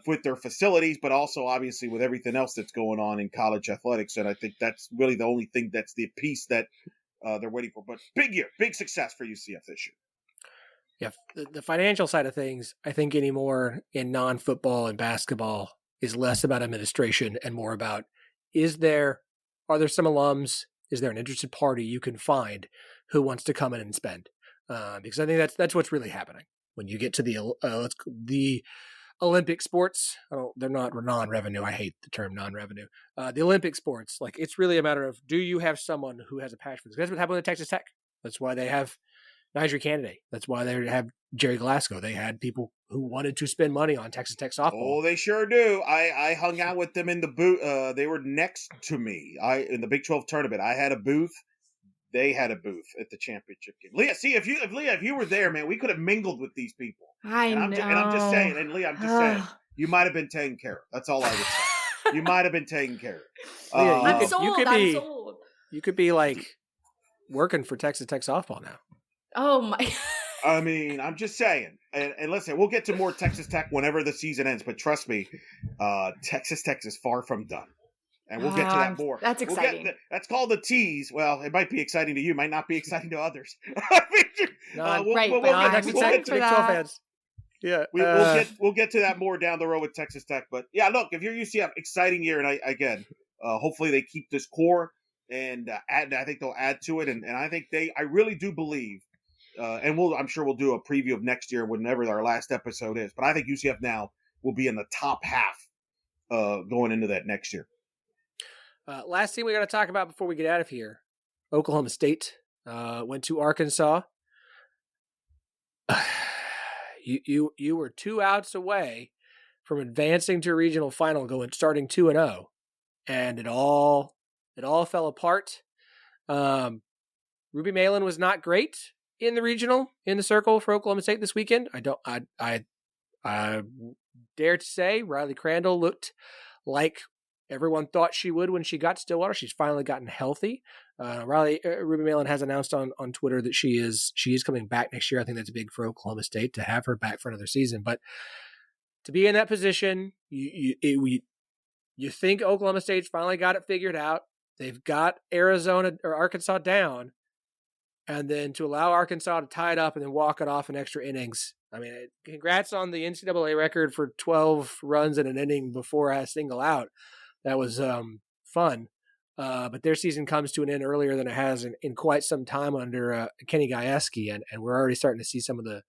with their facilities, but also obviously with everything else that's going on in college athletics. And I think that's really the only thing that's the piece that they're waiting for. But big year, big success for UCF this year. Yeah, the financial side of things, I think anymore in non-football and basketball is less about administration and more about, are there some alums? Is there an interested party you can find who wants to come in and spend? Because I think that's what's really happening when you get to the Olympic sports. They're not non-revenue. I hate the term non-revenue. The Olympic sports, like, it's really a matter of, do you have someone who has a passion for this? That's what happened with Texas Tech. That's why they have Niger Candidate. That's why they have Jerry Glasgow. They had people who wanted to spend money on Texas Tech softball. Oh, they sure do. I hung out with them in the booth. They were next to me. In the Big 12 tournament, I had a booth. They had a booth at the championship game. Leah, see, if you were there, man, we could have mingled with these people. I know. And I'm just saying, and Leah, I'm just saying, you might have been taken care of. That's all I would say. You might have been taken care of. Leah, I'm sold. You could be like working for Texas Tech softball now. Oh my. I mean, I'm just saying. And listen, we'll get to more Texas Tech whenever the season ends. But trust me, Texas Tech is far from done. And we'll get to that more. That's exciting. That's called the tease. Well, it might be exciting to you. Might not be exciting to others. That's exciting to Big 12 fans. Yeah. We'll get to that more down the road with Texas Tech. But yeah, look, if you're UCF, exciting year. And hopefully they keep this core and I think they'll add to it. And I think I really do believe, and I'm sure we'll do a preview of next year whenever our last episode is. But I think UCF now will be in the top half going into that next year. Last thing we got to talk about before we get out of here. Oklahoma State went to Arkansas. You were 2 outs away from advancing to a regional final, starting 2-0, and it all fell apart. Ruby Malin was not great in the regional, in the circle for Oklahoma State this weekend. I dare to say Riley Crandall looked like everyone thought she would when she got to Stillwater. She's finally gotten healthy. Ruby Malin has announced on Twitter that she is coming back next year. I think that's big for Oklahoma State to have her back for another season. But to be in that position, you think Oklahoma State's finally got it figured out. They've got Arizona or Arkansas down, and then to allow Arkansas to tie it up and then walk it off in extra innings. I mean, congrats on the NCAA record for 12 runs in an inning before a single out. That was fun. But their season comes to an end earlier than it has in quite some time under Kenny Gajewski, and we're already starting to see some of the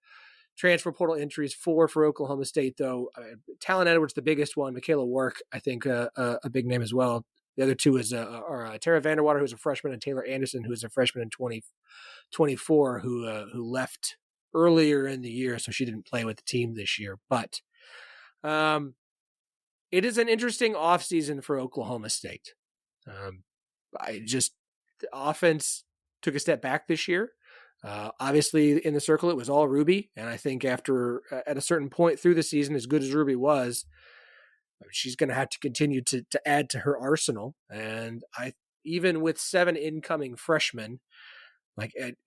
transfer portal entries for Oklahoma State, though. Talon Edwards, the biggest one. Michaela Work, I think, a big name as well. The other two are Tara Vanderwater, who's a freshman, and Taylor Anderson, who is a freshman in 2024, who left earlier in the year, so she didn't play with the team this year. But it is an interesting offseason for Oklahoma State. The offense took a step back this year. Obviously, in the circle, it was all Ruby, and I think at a certain point through the season, as good as Ruby was, she's going to have to continue to add to her arsenal. And even with 7 incoming freshmen,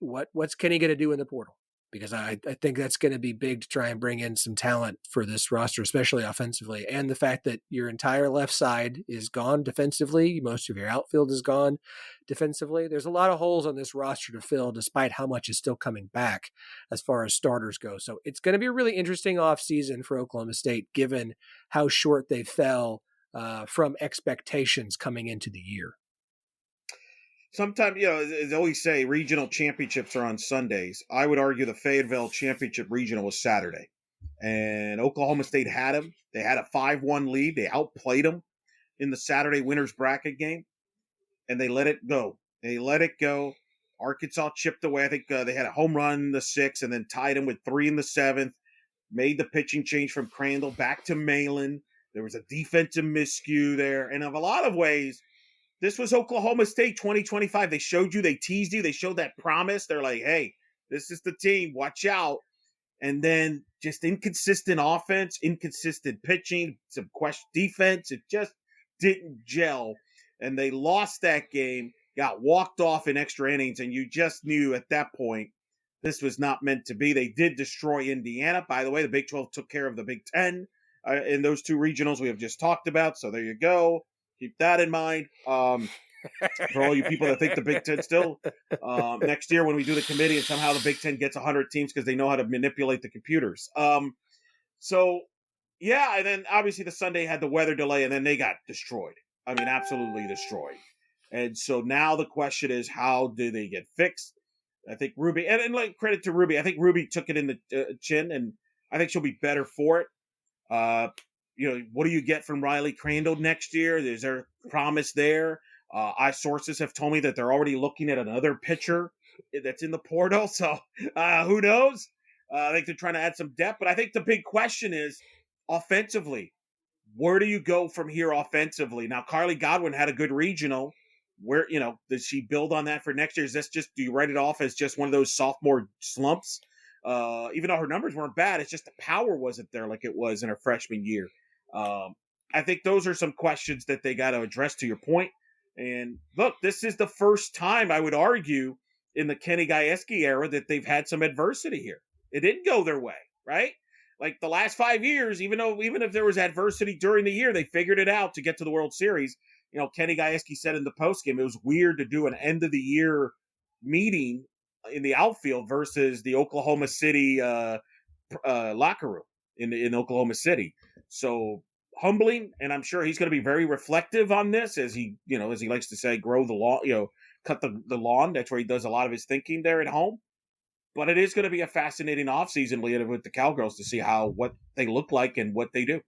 what's Kenny going to do in the portal? Because I think that's going to be big to try and bring in some talent for this roster, especially offensively. And the fact that your entire left side is gone defensively, most of your outfield is gone defensively. There's a lot of holes on this roster to fill, despite how much is still coming back as far as starters go. So it's going to be a really interesting offseason for Oklahoma State, given how short they fell from expectations coming into the year. Sometimes, as I always say, regional championships are on Sundays. I would argue the Fayetteville Championship Regional was Saturday. And Oklahoma State had them. They had a 5-1 lead. They outplayed them in the Saturday winners bracket game. And they let it go. Arkansas chipped away. I think they had a home run in the 6th and then tied them with 3 in the 7th. Made the pitching change from Crandall back to Malin. There was a defensive miscue there. And in a lot of ways, this was Oklahoma State 2025. They showed you, they teased you, they showed that promise. They're like, hey, this is the team, watch out. And then just inconsistent offense, inconsistent pitching, some question defense. It just didn't gel. And they lost that game, got walked off in extra innings, and you just knew at that point this was not meant to be. They did destroy Indiana. By the way, the Big 12 took care of the Big 10 in those 2 regionals we have just talked about. So there you go. Keep that in mind. For all you people that think the Big Ten still, next year when we do the committee and somehow the Big Ten gets 100 teams because they know how to manipulate the computers. And then obviously the Sunday had the weather delay and then they got destroyed. I mean, absolutely destroyed. And so now the question is, how do they get fixed? I think Ruby, and like credit to Ruby, I think Ruby took it in the chin, and I think she'll be better for it. What do you get from Riley Crandall next year? Is there promise there? Sources have told me that they're already looking at another pitcher that's in the portal. So who knows? I think they're trying to add some depth. But I think the big question is offensively. Where do you go from here offensively? Now, Carly Godwin had a good regional. Where, does she build on that for next year? Do you write it off as just one of those sophomore slumps? Even though her numbers weren't bad, it's just the power wasn't there like it was in her freshman year. I think those are some questions that they got to address, to your point. And look, this is the first time, I would argue, in the Kenny Gajewski era that they've had some adversity here. It didn't go their way, right? Like the last 5 years, even if there was adversity during the year, they figured it out to get to the World Series. Kenny Gajewski said in the postgame, it was weird to do an end of the year meeting in the outfield versus the Oklahoma City locker room in Oklahoma City. So humbling, and I'm sure he's going to be very reflective on this as he likes to say, grow the lawn, cut the lawn. That's where he does a lot of his thinking there at home. But it is going to be a fascinating offseason, Leah, with the Cowgirls to see what they look like and what they do.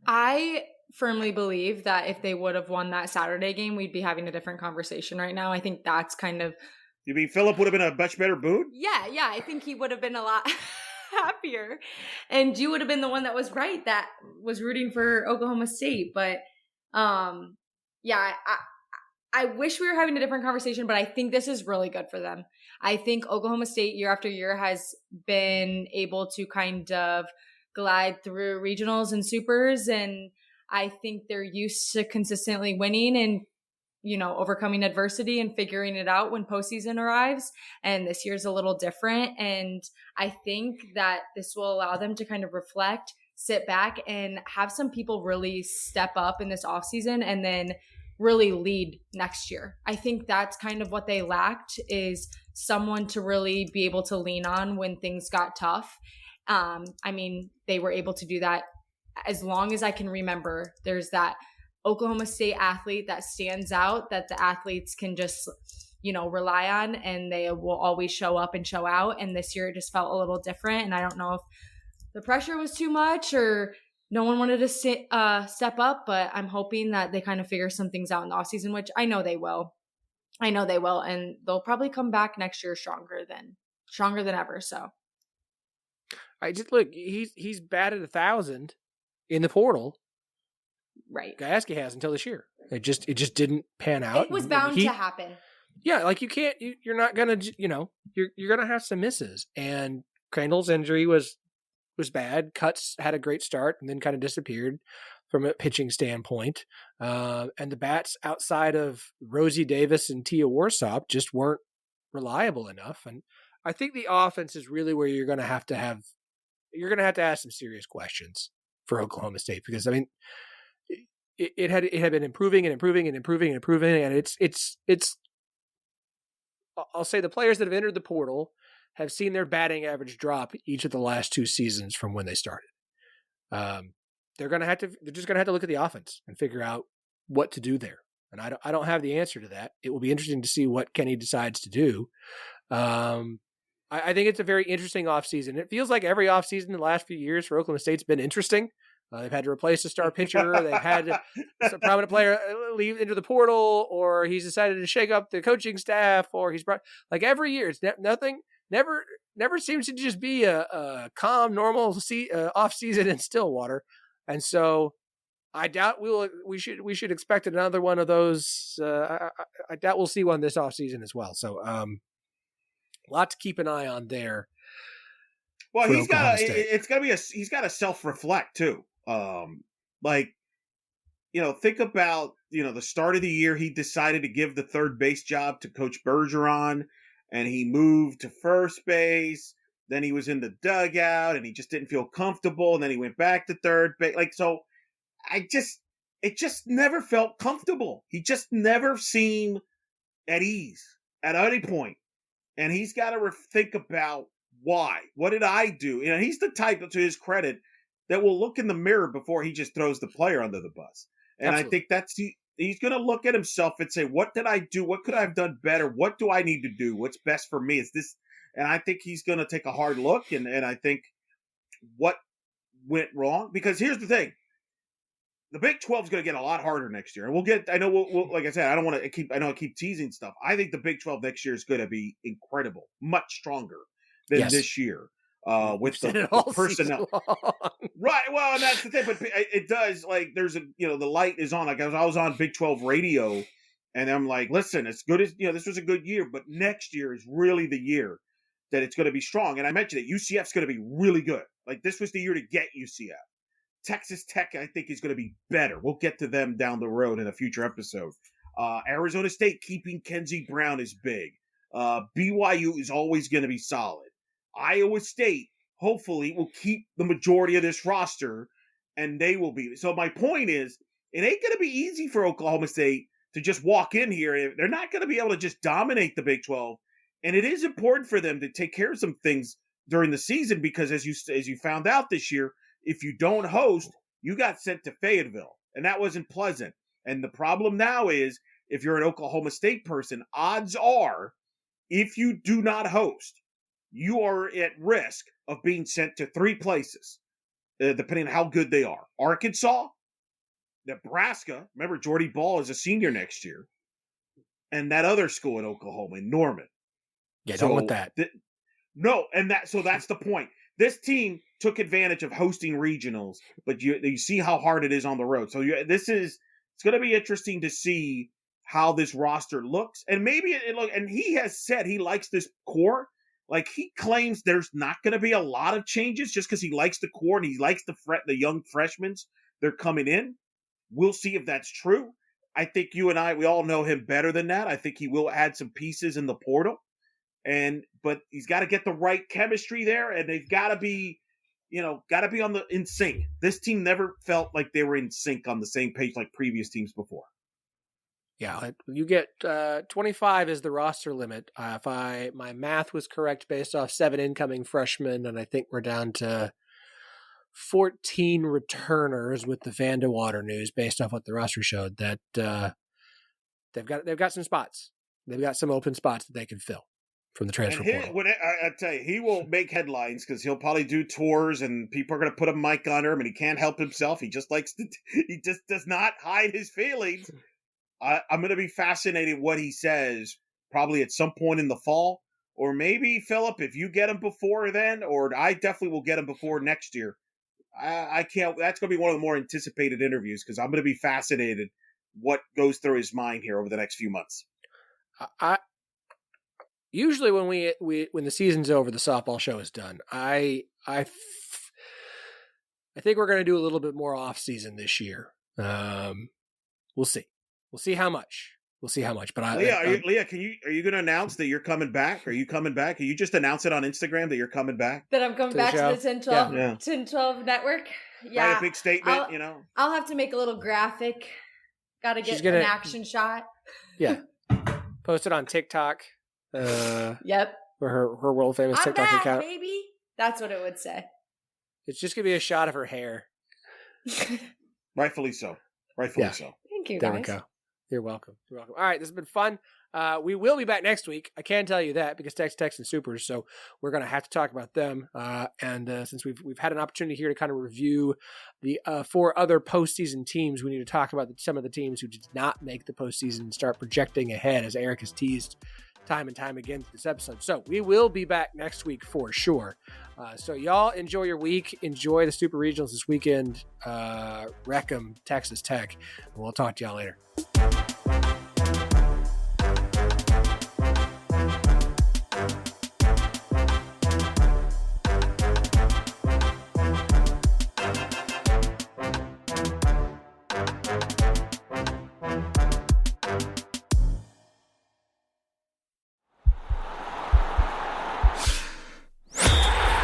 I firmly believe that if they would have won that Saturday game, we'd be having a different conversation right now. I think that's kind of. You mean Phillip would have been a much better boot? Yeah. I think he would have been a lot happier. And you would have been the one that was right, that was rooting for Oklahoma State. But yeah, I wish we were having a different conversation, but I think this is really good for them. I think Oklahoma State year after year has been able to kind of glide through regionals and supers, and I think they're used to consistently winning and, you know, overcoming adversity and figuring it out when postseason arrives. And this year's a little different. And I think that this will allow them to kind of reflect, sit back, and have some people really step up in this offseason and then really lead next year. I think that's kind of what they lacked, is someone to really be able to lean on when things got tough. I mean, they were able to do that as long as I can remember. There's that Oklahoma State athlete that stands out, that the athletes can just, you know, rely on, and they will always show up and show out. And this year it just felt a little different. And I don't know if the pressure was too much or no one wanted to step up, but I'm hoping that they kind of figure some things out in the offseason, which I know they will. And they'll probably come back next year stronger than ever. So I just look, he's batted 1,000 in the portal. Right. Gajewski has until this year. It just didn't pan out. It was bound to happen. Yeah, like you're not gonna, you know, you're gonna have some misses. And Crandall's injury was bad. Cutts had a great start and then kind of disappeared from a pitching standpoint. And the bats outside of Rosie Davis and Tia Warsop just weren't reliable enough. And I think the offense is really where you're gonna have to ask some serious questions for Oklahoma State, because I mean, it had been improving, and it's I'll say the players that have entered the portal have seen their batting average drop each of the last 2 seasons from when they started. They're just gonna have to look at the offense and figure out what to do there. And I don't have the answer to that. It will be interesting to see what Kenny decides to do. I think it's a very interesting offseason. It feels like every offseason in the last few years for Oklahoma State's been interesting. They've had to replace a star pitcher. They've had a prominent player leave into the portal, or he's decided to shake up the coaching staff, or he's brought, like every year, it's never seems to just be a calm, normal off season in Stillwater. And so I doubt we should expect another one of those. I doubt we'll see one this off season as well. So a lot to keep an eye on there. Well, he's got to self-reflect too. Think about, the start of the year, he decided to give the third base job to Coach Bergeron, and he moved to first base. Then he was in the dugout and he just didn't feel comfortable. And then he went back to third base. It just never felt comfortable. He just never seemed at ease at any point. And he's got to think about why. What did I do? He's the type, to his credit, that will look in the mirror before he just throws the player under the bus. And Absolutely. I think he's going to look at himself and say, what did I do? What could I have done better? What do I need to do? What's best for me? Is this? And I think he's going to take a hard look. And I think what went wrong, because here's the thing. The Big 12 is going to get a lot harder next year. And we'll like I said, I keep teasing stuff. I think the Big 12 next year is going to be incredible, much stronger than this year. With the personnel. Right. Well, and that's the thing, but it does, there's the light is on. Like I was on Big 12 radio, and I'm like, listen, as good as, this was a good year, but next year is really the year that it's going to be strong. And I mentioned it, UCF's going to be really good. Like, this was the year to get UCF. Texas Tech, I think, is going to be better. We'll get to them down the road in a future episode. Arizona State keeping Kenzie Brown is big. BYU is always going to be solid. Iowa State, hopefully, will keep the majority of this roster, and they will be. So my point is, it ain't going to be easy for Oklahoma State to just walk in here. They're not going to be able to just dominate the Big 12, and it is important for them to take care of some things during the season, because as you found out this year, if you don't host, you got sent to Fayetteville, and that wasn't pleasant. And the problem now is, if you're an Oklahoma State person, odds are, if you do not host, you are at risk of being sent to 3 places, depending on how good they are. Arkansas, Nebraska, remember Jordy Ball is a senior next year, and that other school in Oklahoma, in Norman. Yeah, don't want that. No, and so that's the point. This team took advantage of hosting regionals, but you see how hard it is on the road. So it's going to be interesting to see how this roster looks, and maybe and he has said he likes this core. Like, he claims there's not going to be a lot of changes just because he likes the core and he likes the young freshmen they're coming in. We'll see if that's true. I think you and we all know him better than that. I think he will add some pieces in the portal, but he's got to get the right chemistry there, and they've got to be, in sync. This team never felt like they were in sync on the same page like previous teams before. Yeah, you get 25 is the roster limit. If my math was correct based off 7 incoming freshmen, and I think we're down to 14 returners with the Vandewater news based off what the roster showed, that they've got some spots. They've got some open spots that they can fill from the transfer portal. I tell you, he will make headlines because he'll probably do tours and people are going to put a mic under him, and he can't help himself. He just does not hide his feelings. I'm going to be fascinated what he says probably at some point in the fall, or maybe, Phillip, if you get him before then, or I definitely will get him before next year. I can't. That's going to be one of the more anticipated interviews because I'm going to be fascinated what goes through his mind here over the next few months. Usually when the season's over, the softball show is done. I think we're going to do a little bit more off season this year. We'll see. We'll see how much. But Lea, are you going to announce that you're coming back? Are you coming back? Can you just announce it on Instagram that you're coming back? That I'm coming back to the 1012 network? Yeah. Write a big statement, I'll have to make a little graphic. Got to get an action shot. Yeah. Post it on TikTok. Yep. For her world famous TikTok back, account. Baby. That's what it would say. It's just going to be a shot of her hair. Rightfully so. So. Thank you, there guys. We go. You're welcome. All right, this has been fun. We will be back next week. I can tell you that because Tex and Supers, so we're going to have to talk about them. And since we've had an opportunity here to kind of review the 4 other postseason teams, we need to talk about some of the teams who did not make the postseason and start projecting ahead, as Eric has teased time and time again through this episode. So we will be back next week for sure. So y'all enjoy your week. Enjoy the Super Regionals this weekend. Wreck 'em, Texas Tech. And we'll talk to y'all later.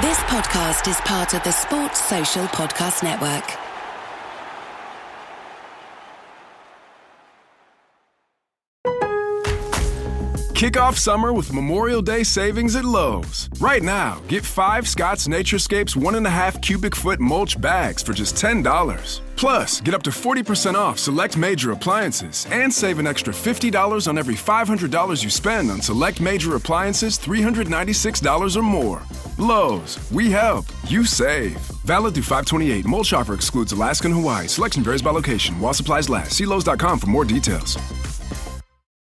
This podcast is part of the Sports Social Podcast Network. Kick off summer with Memorial Day savings at Lowe's. Right now, get 5 Scott's Naturescapes 1.5 cubic foot mulch bags for just $10. Plus, get up to 40% off select major appliances and save an extra $50 on every $500 you spend on select major appliances $396 or more. Lowe's, we help, you save. Valid through 5/28. Mulch offer excludes Alaska and Hawaii. Selection varies by location. While supplies last. See Lowe's.com for more details.